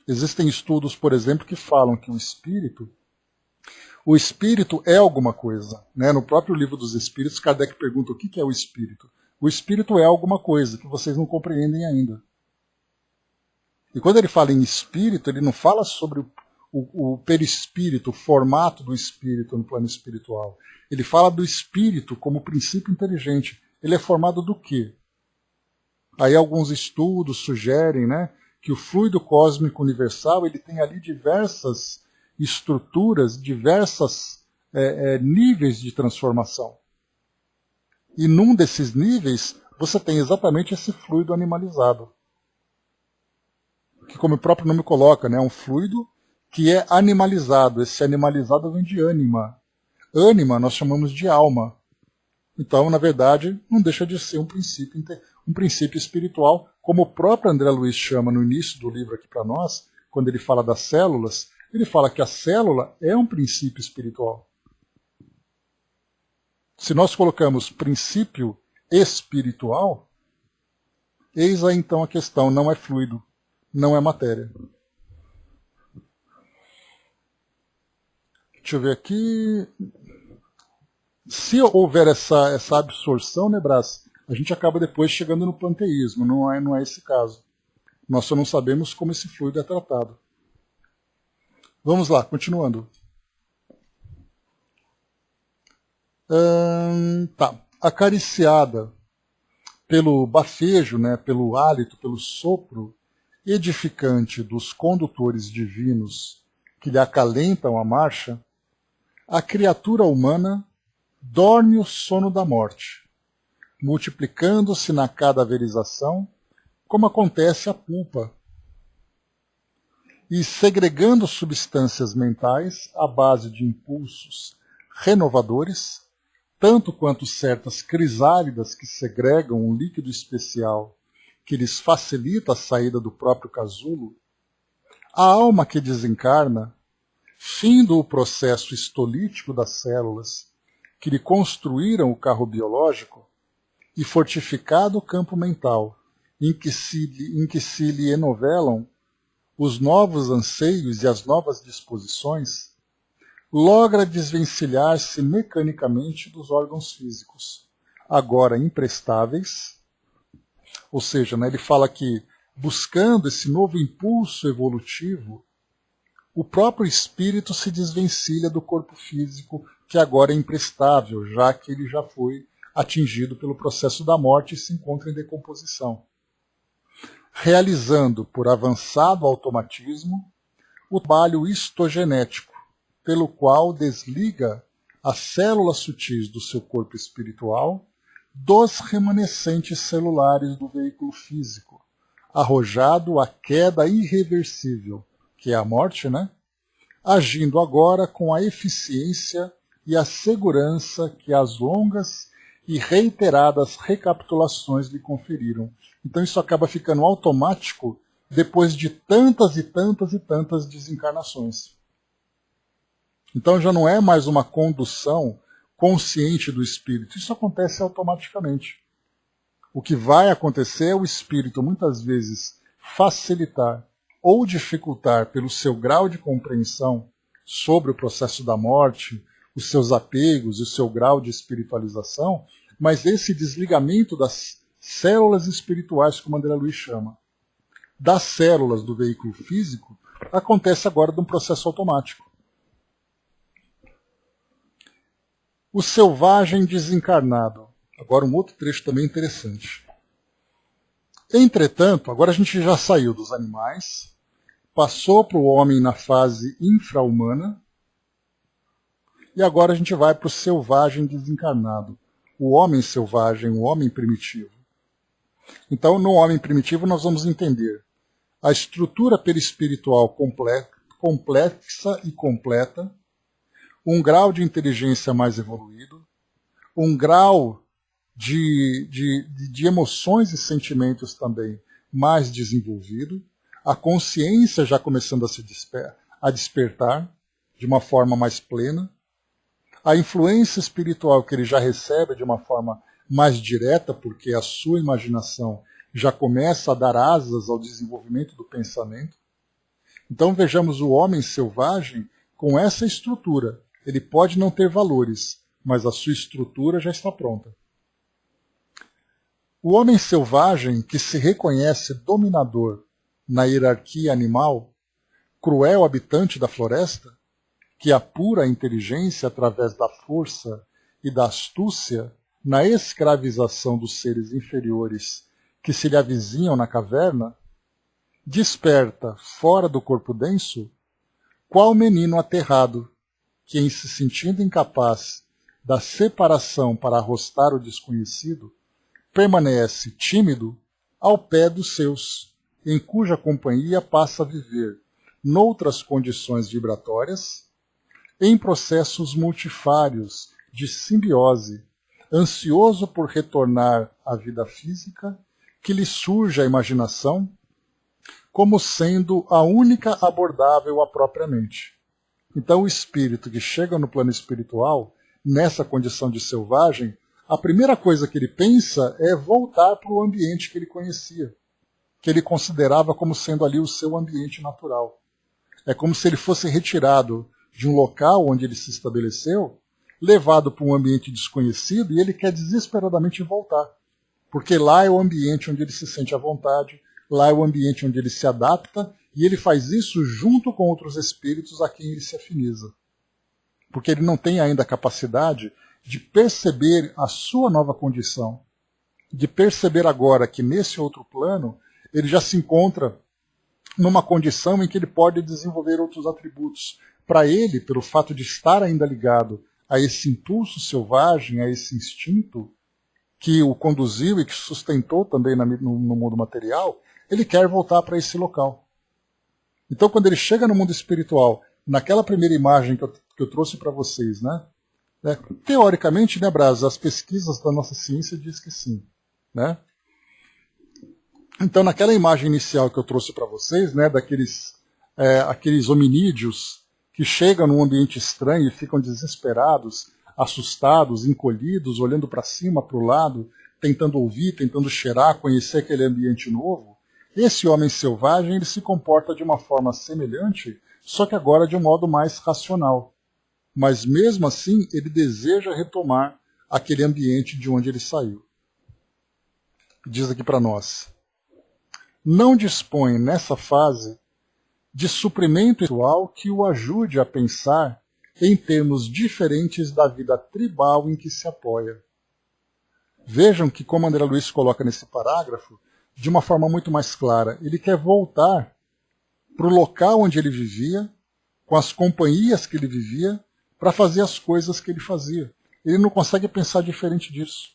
Existem estudos, por exemplo, que falam que o espírito, O espírito é alguma coisa, né? No próprio Livro dos Espíritos, Kardec pergunta o que é o espírito. O espírito é alguma coisa que vocês não compreendem ainda. E quando ele fala em espírito, ele não fala sobre o perispírito, o formato do espírito no plano espiritual. Ele fala do espírito como princípio inteligente. Ele é formado do quê? Aí alguns estudos sugerem, né, que o fluido cósmico universal ele tem ali diversas estruturas, diversos níveis de transformação. E num desses níveis você tem exatamente esse fluido animalizado. Que como o próprio nome coloca, né, é um fluido que é animalizado. Esse animalizado vem de ânima. Ânima nós chamamos de alma. Então, na verdade, não deixa de ser um princípio espiritual, como o próprio André Luiz chama no início do livro aqui para nós, quando ele fala das células, ele fala que a célula é um princípio espiritual. Se nós colocamos princípio espiritual, eis aí então a questão, não é fluido, não é matéria. Deixa eu ver aqui. Se houver essa absorção, né, Brás, a gente acaba depois chegando no panteísmo, não é esse caso. Nós só não sabemos como esse fluido é tratado. Vamos lá, continuando. Acariciada pelo bafejo, né, pelo hálito, pelo sopro edificante dos condutores divinos que lhe acalentam a marcha, a criatura humana dorme o sono da morte, multiplicando-se na cadaverização, como acontece à pulpa, e segregando substâncias mentais à base de impulsos renovadores, tanto quanto certas crisálidas que segregam um líquido especial que lhes facilita a saída do próprio casulo, a alma que desencarna, findo o processo histolítico das células que lhe construíram o carro biológico e fortificado o campo mental em que se lhe enovelam os novos anseios e as novas disposições, logra desvencilhar-se mecanicamente dos órgãos físicos, agora imprestáveis, ou seja, né, ele fala que buscando esse novo impulso evolutivo, o próprio espírito se desvencilha do corpo físico, que agora é imprestável, já que ele já foi atingido pelo processo da morte e se encontra em decomposição. Realizando, por avançado automatismo, o trabalho histogenético, pelo qual desliga as células sutis do seu corpo espiritual dos remanescentes celulares do veículo físico, arrojado à queda irreversível, que é a morte, né? Agindo agora com a eficiência e a segurança que as longas e reiteradas recapitulações lhe conferiram. Então isso acaba ficando automático depois de tantas e tantas e tantas desencarnações. Então já não é mais uma condução consciente do espírito, isso acontece automaticamente. O que vai acontecer é o espírito muitas vezes facilitar ou dificultar pelo seu grau de compreensão sobre o processo da morte, os seus apegos e o seu grau de espiritualização, mas esse desligamento das células espirituais, como André Luiz chama, das células do veículo físico, acontece agora de um processo automático. O selvagem desencarnado. Agora um outro trecho também interessante. Entretanto, agora a gente já saiu dos animais, passou para o homem na fase infra-humana, e agora a gente vai para o selvagem desencarnado. O homem selvagem, o homem primitivo. Então, no homem primitivo, nós vamos entender a estrutura perispiritual complexa e completa, um grau de inteligência mais evoluído, um grau de emoções e sentimentos também mais desenvolvido, a consciência já começando a despertar de uma forma mais plena, a influência espiritual que ele já recebe de uma forma mais direta, porque a sua imaginação já começa a dar asas ao desenvolvimento do pensamento. Então vejamos o homem selvagem com essa estrutura. Ele pode não ter valores, mas a sua estrutura já está pronta. O homem selvagem que se reconhece dominador na hierarquia animal, cruel habitante da floresta, que apura a inteligência através da força e da astúcia na escravização dos seres inferiores que se lhe avizinham na caverna, desperta, fora do corpo denso, qual menino aterrado, que em se sentindo incapaz da separação para arrostar o desconhecido, permanece tímido ao pé dos seus, em cuja companhia passa a viver, noutras condições vibratórias, em processos multifários de simbiose, ansioso por retornar à vida física, que lhe surge à imaginação, como sendo a única abordável à própria mente. Então o espírito que chega no plano espiritual, nessa condição de selvagem, a primeira coisa que ele pensa é voltar para o ambiente que ele conhecia, que ele considerava como sendo ali o seu ambiente natural. É como se ele fosse retirado de um local onde ele se estabeleceu, levado para um ambiente desconhecido, e ele quer desesperadamente voltar. Porque lá é o ambiente onde ele se sente à vontade, lá é o ambiente onde ele se adapta, e ele faz isso junto com outros espíritos a quem ele se afiniza. Porque ele não tem ainda a capacidade de perceber a sua nova condição, de perceber agora que nesse outro plano ele já se encontra numa condição em que ele pode desenvolver outros atributos. Para ele, pelo fato de estar ainda ligado a esse impulso selvagem, a esse instinto que o conduziu e que sustentou também no mundo material, ele quer voltar para esse local. Então, quando ele chega no mundo espiritual, naquela primeira imagem que eu trouxe para vocês, né? Teoricamente, né, Braz, as pesquisas da nossa ciência dizem que sim, né? Então, naquela imagem inicial que eu trouxe para vocês, né, aqueles hominídeos que chegam num ambiente estranho e ficam desesperados, assustados, encolhidos, olhando para cima, para o lado, tentando ouvir, tentando cheirar, conhecer aquele ambiente novo, esse homem selvagem ele se comporta de uma forma semelhante, só que agora de um modo mais racional. Mas mesmo assim, ele deseja retomar aquele ambiente de onde ele saiu. Diz aqui para nós: não dispõe nessa fase de suprimento espiritual que o ajude a pensar em termos diferentes da vida tribal em que se apoia. Vejam que, como André Luiz coloca nesse parágrafo, de uma forma muito mais clara, ele quer voltar para o local onde ele vivia, com as companhias que ele vivia, para fazer as coisas que ele fazia. Ele não consegue pensar diferente disso.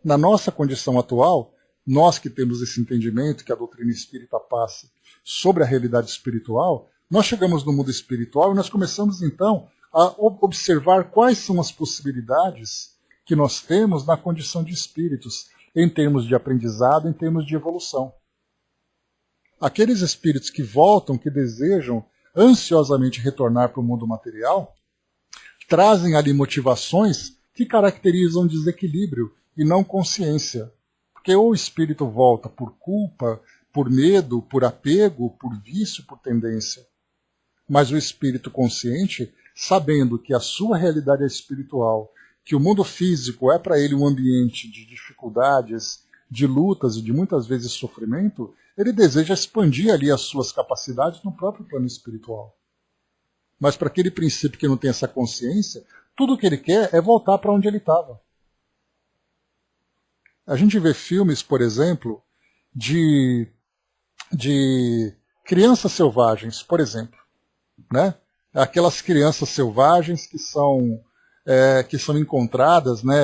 Na nossa condição atual, nós que temos esse entendimento que a doutrina espírita passa sobre a realidade espiritual, nós chegamos no mundo espiritual e nós começamos então a observar quais são as possibilidades que nós temos na condição de espíritos, em termos de aprendizado, em termos de evolução. Aqueles espíritos que voltam, que desejam ansiosamente retornar para o mundo material, trazem ali motivações que caracterizam desequilíbrio e não consciência. Porque ou o espírito volta por culpa, por medo, por apego, por vício, por tendência. Mas o espírito consciente, sabendo que a sua realidade é espiritual, que o mundo físico é para ele um ambiente de dificuldades, de lutas e de muitas vezes sofrimento, ele deseja expandir ali as suas capacidades no próprio plano espiritual. Mas para aquele princípio que não tem essa consciência, tudo o que ele quer é voltar para onde ele estava. A gente vê filmes, por exemplo, de crianças selvagens, por exemplo, né? Aquelas crianças selvagens que são encontradas, né,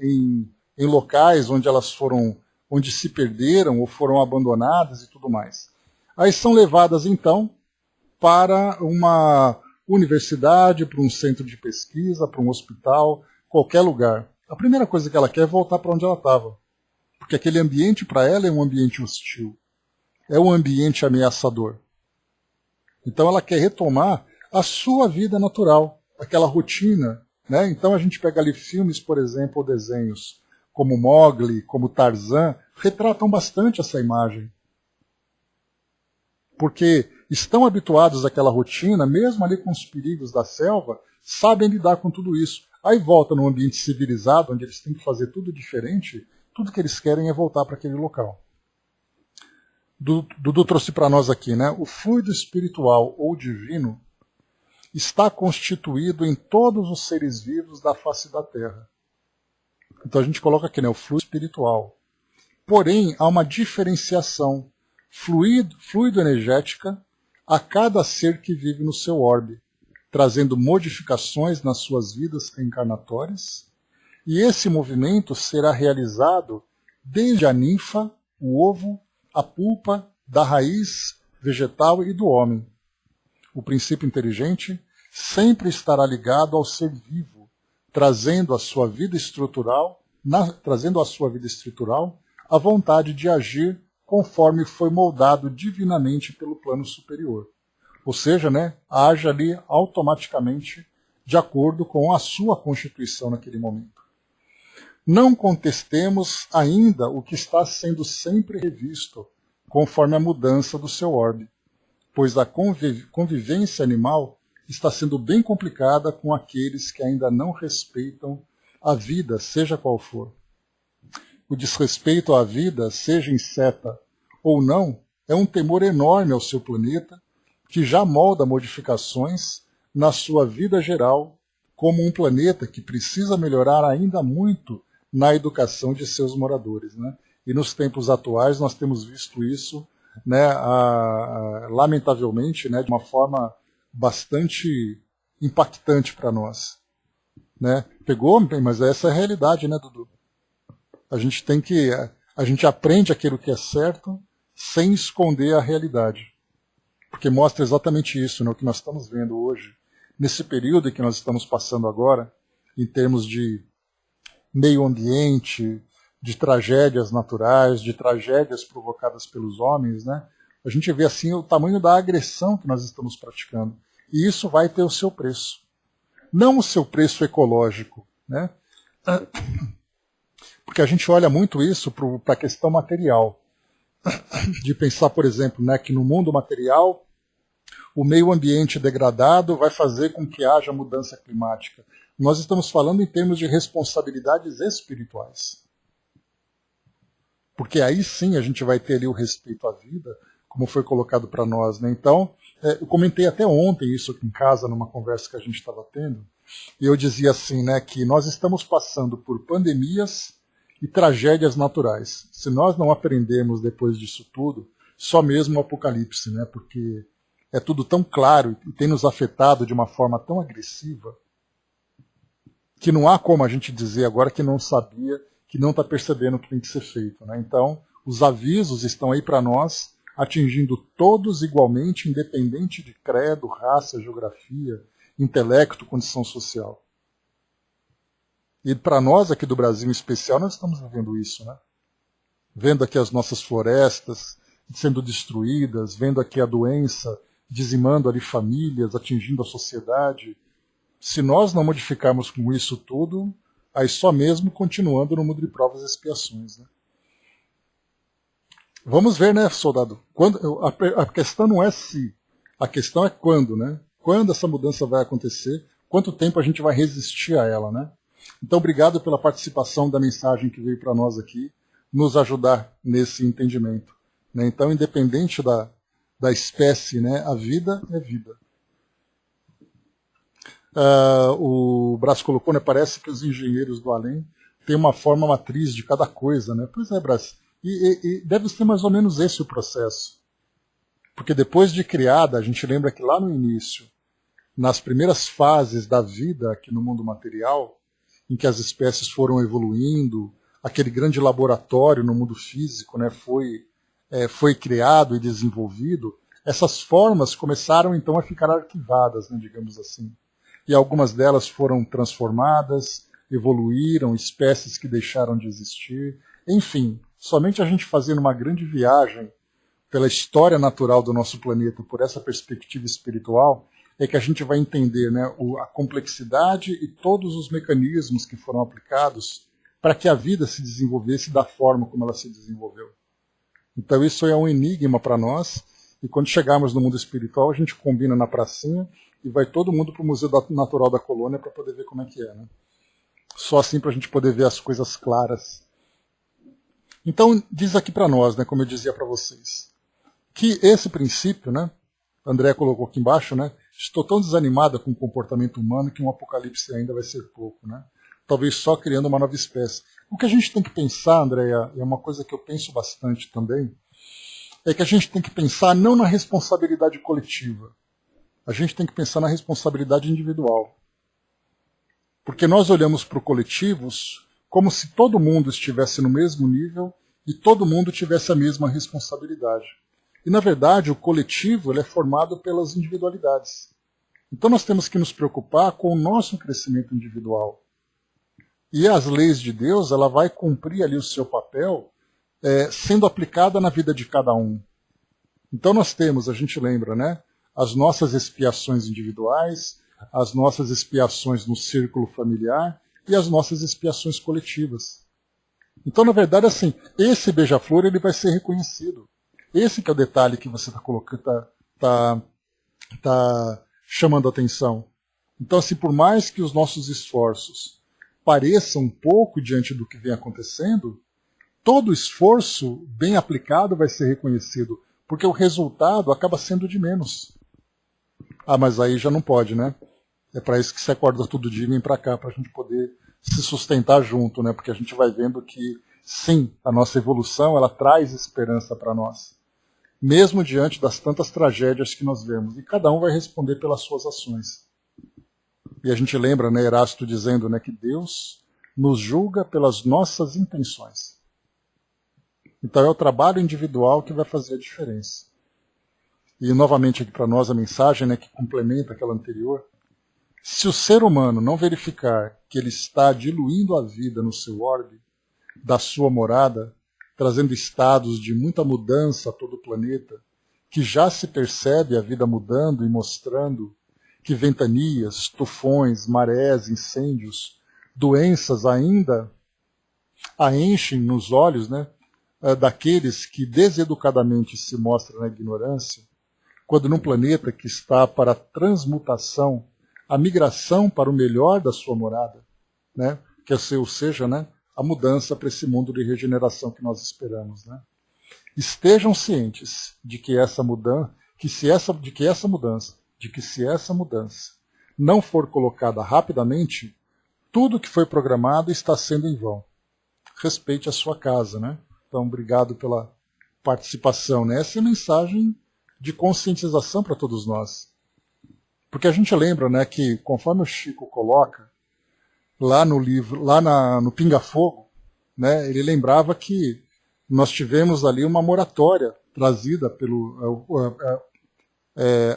em locais onde onde se perderam ou foram abandonadas e tudo mais. Aí são levadas então para uma universidade, para um centro de pesquisa, para um hospital, qualquer lugar. A primeira coisa que ela quer é voltar para onde ela estava, porque aquele ambiente para ela é um ambiente hostil, é um ambiente ameaçador. Então ela quer retomar a sua vida natural, aquela rotina, né? Então a gente pega ali filmes, por exemplo, ou desenhos como Mowgli, como Tarzan, retratam bastante essa imagem. Porque estão habituados àquela rotina, mesmo ali com os perigos da selva, sabem lidar com tudo isso. Aí volta num ambiente civilizado, onde eles têm que fazer tudo diferente, tudo que eles querem é voltar para aquele local. Dudu trouxe para nós aqui, né? O fluido espiritual ou divino está constituído em todos os seres vivos da face da Terra. Então a gente coloca aqui, né, o fluido espiritual. Porém, há uma diferenciação fluido energética a cada ser que vive no seu orbe, trazendo modificações nas suas vidas reencarnatórias, e esse movimento será realizado desde a ninfa, o ovo, a pulpa, da raiz vegetal e do homem. O princípio inteligente sempre estará ligado ao ser vivo, trazendo à sua vida estrutural a vontade de agir conforme foi moldado divinamente pelo plano superior. Ou seja, né, age ali automaticamente de acordo com a sua constituição naquele momento. Não contestemos ainda o que está sendo sempre revisto, conforme a mudança do seu orbe, pois a convivência animal está sendo bem complicada com aqueles que ainda não respeitam a vida, seja qual for. O desrespeito à vida, seja inseta ou não, é um temor enorme ao seu planeta, que já molda modificações na sua vida geral, como um planeta que precisa melhorar ainda muito na educação de seus moradores, né? E nos tempos atuais nós temos visto isso, né, lamentavelmente, né, de uma forma bastante impactante para nós. Né? Pegou? Mas essa é a realidade, né, Dudu? A gente aprende aquilo que é certo sem esconder a realidade. Porque mostra exatamente isso, né, o que nós estamos vendo hoje, nesse período em que nós estamos passando agora, em termos de meio ambiente, de tragédias naturais, de tragédias provocadas pelos homens, né? A gente vê assim o tamanho da agressão que nós estamos praticando. E isso vai ter o seu preço. Não o seu preço ecológico, né? Porque a gente olha muito isso para a questão material. De pensar, por exemplo, né, que no mundo material o meio ambiente degradado vai fazer com que haja mudança climática. Nós estamos falando em termos de responsabilidades espirituais. Porque aí sim a gente vai ter ali o respeito à vida, como foi colocado para nós. Né? Então, eu comentei até ontem isso aqui em casa, numa conversa que a gente estava tendo, e eu dizia assim, né, que nós estamos passando por pandemias e tragédias naturais. Se nós não aprendermos depois disso tudo, só mesmo o apocalipse, né? Porque é tudo tão claro e tem nos afetado de uma forma tão agressiva que não há como a gente dizer agora que não sabia, que não está percebendo o que tem que ser feito. Né? Então, os avisos estão aí para nós, atingindo todos igualmente, independente de credo, raça, geografia, intelecto, condição social. E para nós aqui do Brasil em especial, nós estamos vivendo isso, né? Vendo aqui as nossas florestas sendo destruídas, vendo aqui a doença dizimando ali famílias, atingindo a sociedade. Se nós não modificarmos com isso tudo, aí só mesmo continuando no mundo de provas e expiações. Né? Vamos ver, né, soldado? A questão não é se, a questão é quando, né? Quando essa mudança vai acontecer, quanto tempo a gente vai resistir a ela, né? Então, obrigado pela participação da mensagem que veio para nós aqui, nos ajudar nesse entendimento. Né? Então, independente da espécie, né, a vida é vida. O Brás colocou, né, parece que os engenheiros do além têm uma forma matriz de cada coisa. Né? Pois é, Brás. E deve ser mais ou menos esse o processo. Porque depois de criada, a gente lembra que lá no início, nas primeiras fases da vida aqui no mundo material, em que as espécies foram evoluindo, aquele grande laboratório no mundo físico, né, foi criado e desenvolvido, essas formas começaram então a ficar arquivadas, né, digamos assim. E algumas delas foram transformadas, evoluíram, espécies que deixaram de existir. Enfim, somente a gente fazendo uma grande viagem pela história natural do nosso planeta, por essa perspectiva espiritual, é que a gente vai entender, né, a complexidade e todos os mecanismos que foram aplicados para que a vida se desenvolvesse da forma como ela se desenvolveu. Então isso é um enigma para nós, E quando chegarmos no mundo espiritual, a gente combina na pracinha e vai todo mundo para o Museu Natural da Colônia para poder ver como é que é. Né? Só assim para a gente poder ver as coisas claras. Então, diz aqui para nós, né, como eu dizia para vocês, que esse princípio, né, André colocou aqui embaixo, né, estou tão desanimada com o comportamento humano que um apocalipse ainda vai ser pouco. Né? Talvez só criando uma nova espécie. O que a gente tem que pensar, Andréia, é uma coisa que eu penso bastante também, é que a gente tem que pensar não na responsabilidade coletiva, a gente tem que pensar na responsabilidade individual. Porque nós olhamos para o coletivos como se todo mundo estivesse no mesmo nível e todo mundo tivesse a mesma responsabilidade. E, na verdade, o coletivo ele é formado pelas individualidades. Então nós temos que nos preocupar com o nosso crescimento individual. E as leis de Deus, ela vai cumprir ali o seu papel sendo aplicada na vida de cada um. Então nós temos, a gente lembra, né, as nossas expiações individuais, as nossas expiações no círculo familiar e as nossas expiações coletivas. Então, na verdade, assim, esse beija-flor ele vai ser reconhecido. Esse que é o detalhe que você está colocando, tá chamando a atenção. Então, assim, por mais que os nossos esforços pareçam um pouco diante do que vem acontecendo, todo esforço bem aplicado vai ser reconhecido, porque o resultado acaba sendo de menos. Ah, mas aí já não pode, né? É para isso que você acorda todo dia e vem para cá, para a gente poder se sustentar junto, né? Porque a gente vai vendo que, sim, a nossa evolução ela traz esperança para nós, mesmo diante das tantas tragédias que nós vemos. E cada um vai responder pelas suas ações. E a gente lembra, né, Erasto dizendo, né, que Deus nos julga pelas nossas intenções. Então é o trabalho individual que vai fazer a diferença. E novamente aqui para nós a mensagem, né, que complementa aquela anterior. Se o ser humano não verificar que ele está diluindo a vida no seu orbe, da sua morada, trazendo estados de muita mudança a todo o planeta, que já se percebe a vida mudando e mostrando que ventanias, tufões, marés, incêndios, doenças ainda a enchem nos olhos, né, daqueles que deseducadamente se mostram na ignorância, quando num planeta que está para transmutação, a migração para o melhor da sua morada, né? Que ou seja, né, a mudança para esse mundo de regeneração que nós esperamos, né? Estejam cientes de que essa mudança, de que se essa mudança não for colocada rapidamente, tudo que foi programado está sendo em vão. Respeite a sua casa, né? Então, obrigado pela participação, né? Essa é a mensagem de conscientização para todos nós. Porque a gente lembra, né, que conforme o Chico coloca, lá no livro, no Pinga Fogo, né, ele lembrava que nós tivemos ali uma moratória trazida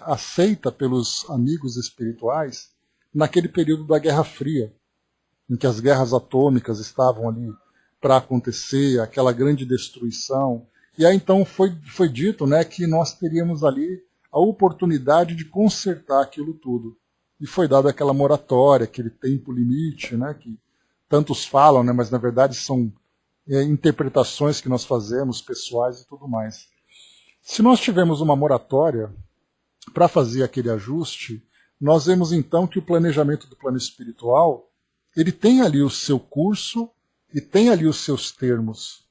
aceita pelos amigos espirituais naquele período da Guerra Fria, em que as guerras atômicas estavam ali para acontecer, aquela grande destruição. E aí então foi dito, né, que nós teríamos ali a oportunidade de consertar aquilo tudo. E foi dada aquela moratória, aquele tempo limite, né, que tantos falam, né, mas na verdade são interpretações que nós fazemos, pessoais e tudo mais. Se nós tivermos uma moratória para fazer aquele ajuste, nós vemos então que o planejamento do plano espiritual ele tem ali o seu curso e tem ali os seus termos.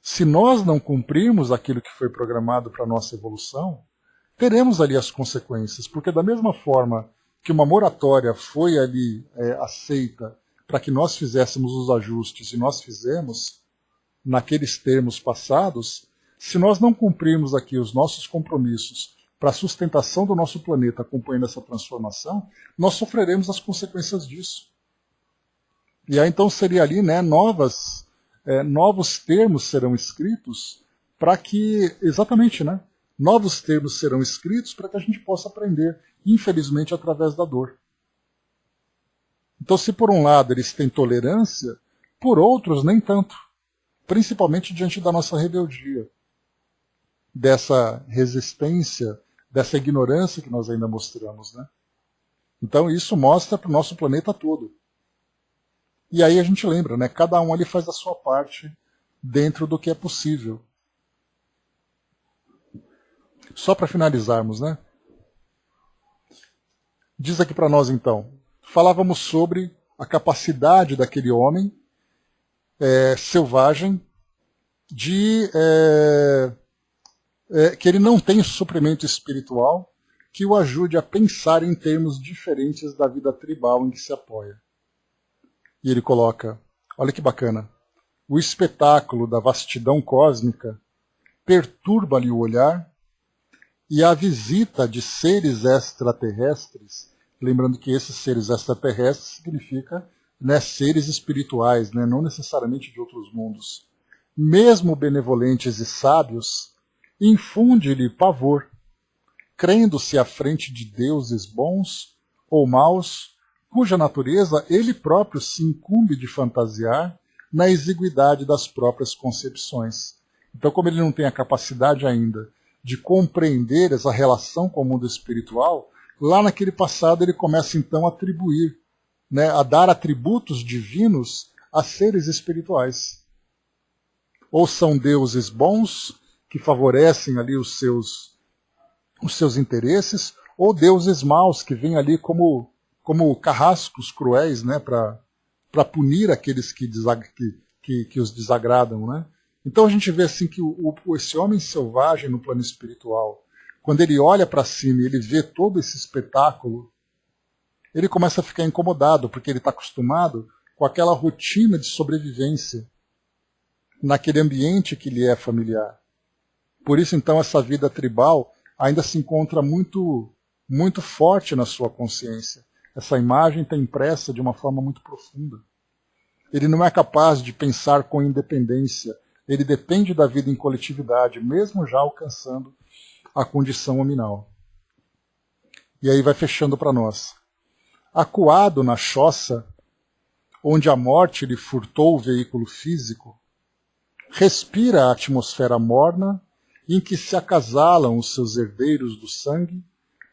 Se nós não cumprirmos aquilo que foi programado para a nossa evolução, teremos ali as consequências, porque da mesma forma que uma moratória foi ali aceita para que nós fizéssemos os ajustes e nós fizemos naqueles termos passados, se nós não cumprirmos aqui os nossos compromissos para a sustentação do nosso planeta acompanhando essa transformação, nós sofreremos as consequências disso. E aí então seria ali, né, novos termos serão escritos para que, exatamente, né, novos termos serão escritos para que a gente possa aprender, infelizmente, através da dor. Então, se por um lado eles têm tolerância, por outros nem tanto. Principalmente diante da nossa rebeldia, dessa resistência, dessa ignorância que nós ainda mostramos, né? Então isso mostra para o nosso planeta todo. E aí a gente lembra, né? Cada um ali faz a sua parte dentro do que é possível. Só para finalizarmos, né? Diz aqui para nós então, falávamos sobre a capacidade daquele homem selvagem de que ele não tem suprimento espiritual que o ajude a pensar em termos diferentes da vida tribal em que se apoia. E ele coloca, olha que bacana, o espetáculo da vastidão cósmica perturba-lhe o olhar e a visita de seres extraterrestres, lembrando que esses seres extraterrestres significa, né, seres espirituais, né, não necessariamente de outros mundos, mesmo benevolentes e sábios, infunde-lhe pavor, crendo-se à frente de deuses bons ou maus, cuja natureza ele próprio se incumbe de fantasiar na exiguidade das próprias concepções. Então, como ele não tem a capacidade ainda de compreender essa relação com o mundo espiritual, lá naquele passado ele começa então a atribuir, né, a dar atributos divinos a seres espirituais. Ou são deuses bons, que favorecem ali os seus interesses, ou deuses maus, que vêm ali como carrascos cruéis, né, para punir aqueles que os desagradam, né? Então a gente vê assim que esse homem selvagem no plano espiritual, quando ele olha para cima e ele vê todo esse espetáculo, ele começa a ficar incomodado, porque ele está acostumado com aquela rotina de sobrevivência naquele ambiente que lhe é familiar. Por isso, então, essa vida tribal ainda se encontra muito, muito forte na sua consciência. Essa imagem está impressa de uma forma muito profunda. Ele não é capaz de pensar com independência. Ele depende da vida em coletividade, mesmo já alcançando a condição hominal. E aí vai fechando para nós. Acuado na choça, onde a morte lhe furtou o veículo físico, respira a atmosfera morna em que se acasalam os seus herdeiros do sangue,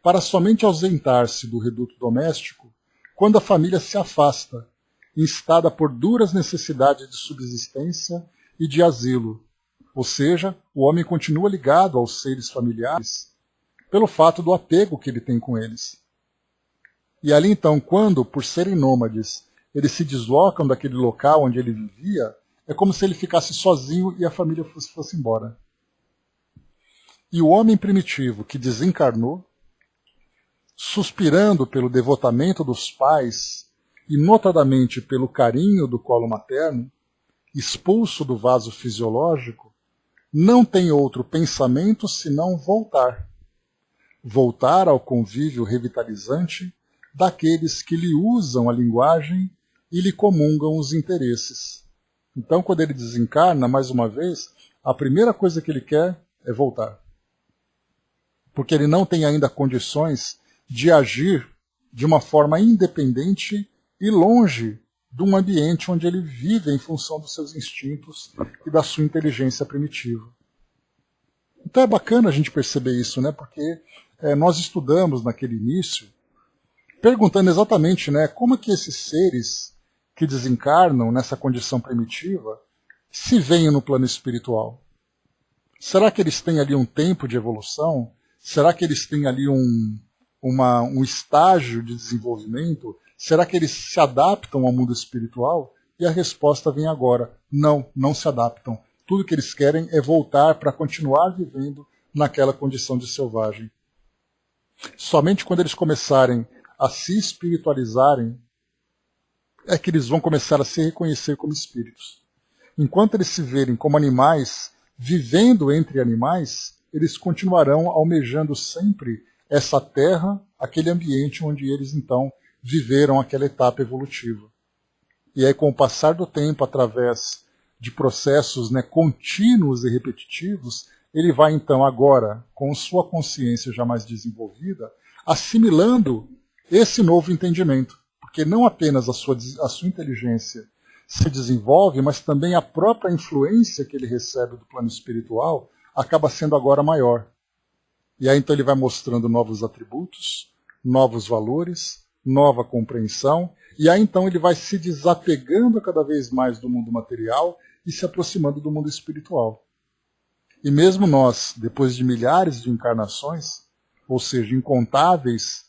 para somente ausentar-se do reduto doméstico quando a família se afasta, instada por duras necessidades de subsistência e de asilo. Ou seja, o homem continua ligado aos seres familiares pelo fato do apego que ele tem com eles. E ali então, quando, por serem nômades, eles se deslocam daquele local onde ele vivia, é como se ele ficasse sozinho e a família fosse embora. E o homem primitivo que desencarnou, suspirando pelo devotamento dos pais e notadamente pelo carinho do colo materno, expulso do vaso fisiológico, não tem outro pensamento senão voltar. Voltar ao convívio revitalizante daqueles que lhe usam a linguagem e lhe comungam os interesses. Então, quando ele desencarna, mais uma vez, a primeira coisa que ele quer é voltar. Porque ele não tem ainda condições de agir de uma forma independente e longe de um ambiente onde ele vive em função dos seus instintos e da sua inteligência primitiva. Então é bacana a gente perceber isso, né? Porque nós estudamos naquele início, perguntando exatamente, né, como é que esses seres que desencarnam nessa condição primitiva se veem no plano espiritual. Será que eles têm ali um tempo de evolução? Será que eles têm ali um estágio de desenvolvimento? Será que eles se adaptam ao mundo espiritual? E a resposta vem agora. Não, não se adaptam. Tudo que eles querem é voltar para continuar vivendo naquela condição de selvagem. Somente quando eles começarem a se espiritualizarem é que eles vão começar a se reconhecer como espíritos. Enquanto eles se verem como animais, vivendo entre animais, eles continuarão almejando sempre essa terra, aquele ambiente onde eles então viveram aquela etapa evolutiva. E aí, com o passar do tempo, através de processos, né, contínuos e repetitivos, ele vai então agora, com sua consciência já mais desenvolvida, assimilando esse novo entendimento. Porque não apenas a sua inteligência se desenvolve, mas também a própria influência que ele recebe do plano espiritual acaba sendo agora maior. E aí então ele vai mostrando novos atributos, novos valores, nova compreensão, e aí então ele vai se desapegando cada vez mais do mundo material e se aproximando do mundo espiritual. E mesmo nós, depois de milhares de encarnações, ou seja, incontáveis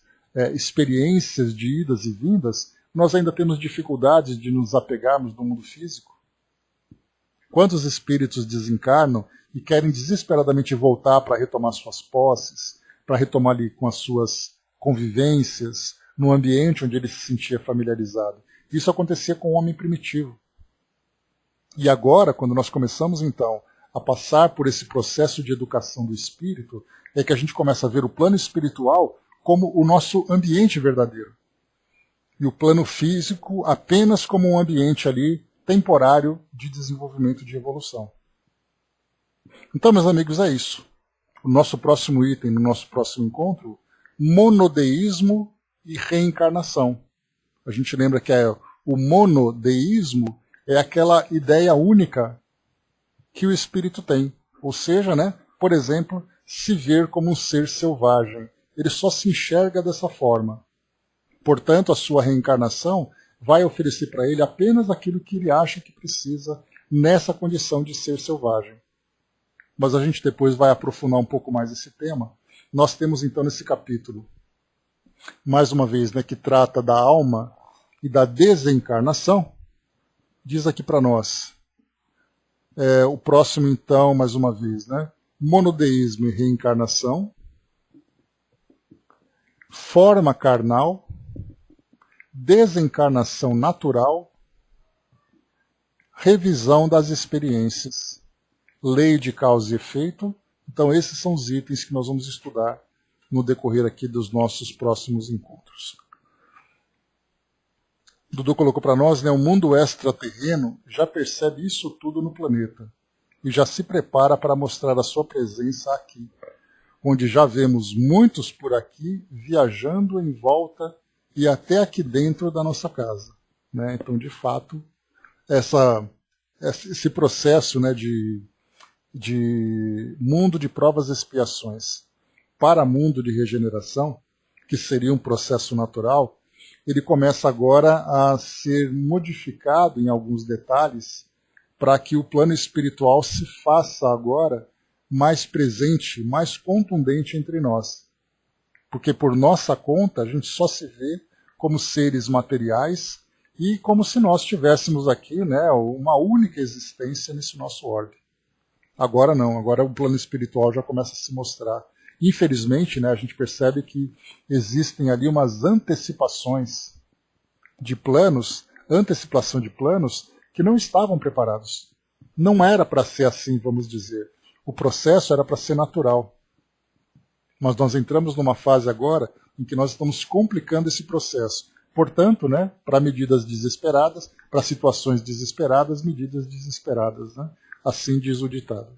experiências de idas e vindas, nós ainda temos dificuldades de nos apegarmos no mundo físico. Quantos espíritos desencarnam e querem desesperadamente voltar para retomar suas posses, para retomar ali com as suas convivências, no ambiente onde ele se sentia familiarizado. Isso acontecia com o homem primitivo. E agora, quando nós começamos então a passar por esse processo de educação do espírito, é que a gente começa a ver o plano espiritual como o nosso ambiente verdadeiro. E o plano físico apenas como um ambiente ali temporário de desenvolvimento e de evolução. Então, meus amigos, é isso. O nosso próximo item, no nosso próximo encontro, monodeísmo e reencarnação. A gente lembra que o monodeísmo é aquela ideia única que o espírito tem. Ou seja, né, por exemplo, se ver como um ser selvagem. Ele só se enxerga dessa forma. Portanto, a sua reencarnação vai oferecer para ele apenas aquilo que ele acha que precisa nessa condição de ser selvagem. Mas a gente depois vai aprofundar um pouco mais esse tema. Nós temos então nesse capítulo, mais uma vez, né, que trata da alma e da desencarnação, diz aqui para nós, o próximo então, mais uma vez, né, monodeísmo e reencarnação, forma carnal, desencarnação natural, revisão das experiências, lei de causa e efeito. Então esses são os itens que nós vamos estudar no decorrer aqui dos nossos próximos encontros. Dudu colocou para nós, né, o mundo extraterreno já percebe isso tudo no planeta e já se prepara para mostrar a sua presença aqui, onde já vemos muitos por aqui viajando em volta e até aqui dentro da nossa casa. Né? Então, de fato, esse processo, né, de mundo de provas e expiações para mundo de regeneração, que seria um processo natural, ele começa agora a ser modificado em alguns detalhes para que o plano espiritual se faça agora mais presente, mais contundente entre nós. Porque por nossa conta a gente só se vê como seres materiais e como se nós tivéssemos aqui, né, uma única existência nesse nosso orbe. Agora não, agora o plano espiritual já começa a se mostrar. Infelizmente, né, a gente percebe que existem ali umas antecipação de planos que não estavam preparados. Não era para ser assim, vamos dizer. O processo era para ser natural. Mas nós entramos numa fase agora em que nós estamos complicando esse processo. Portanto, né, para medidas desesperadas, para situações desesperadas, medidas desesperadas. Né? Assim diz o ditado.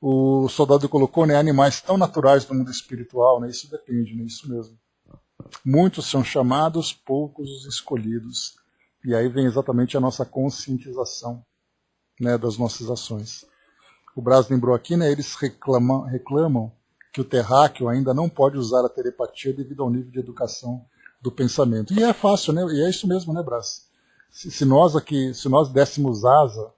O soldado colocou, né, animais tão naturais no mundo espiritual, né, isso depende, né, isso mesmo. Muitos são chamados, poucos os escolhidos. E aí vem exatamente a nossa conscientização, né, das nossas ações. O Braz lembrou aqui, né, eles reclamam que o terráqueo ainda não pode usar a telepatia devido ao nível de educação do pensamento. E é fácil, né? E é isso mesmo, né, Braz? Se nós dessemos asa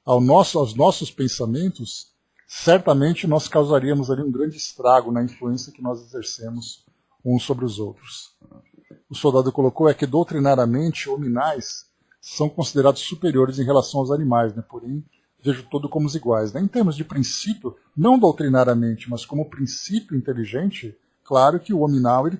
aos nossos pensamentos, certamente nós causaríamos ali um grande estrago na influência que nós exercemos uns sobre os outros. O soldado colocou que doutrinariamente hominais são considerados superiores em relação aos animais, né? Porém, vejo todos como os iguais. Né? Em termos de princípio, não doutrinariamente, mas como princípio inteligente, claro que o hominal ele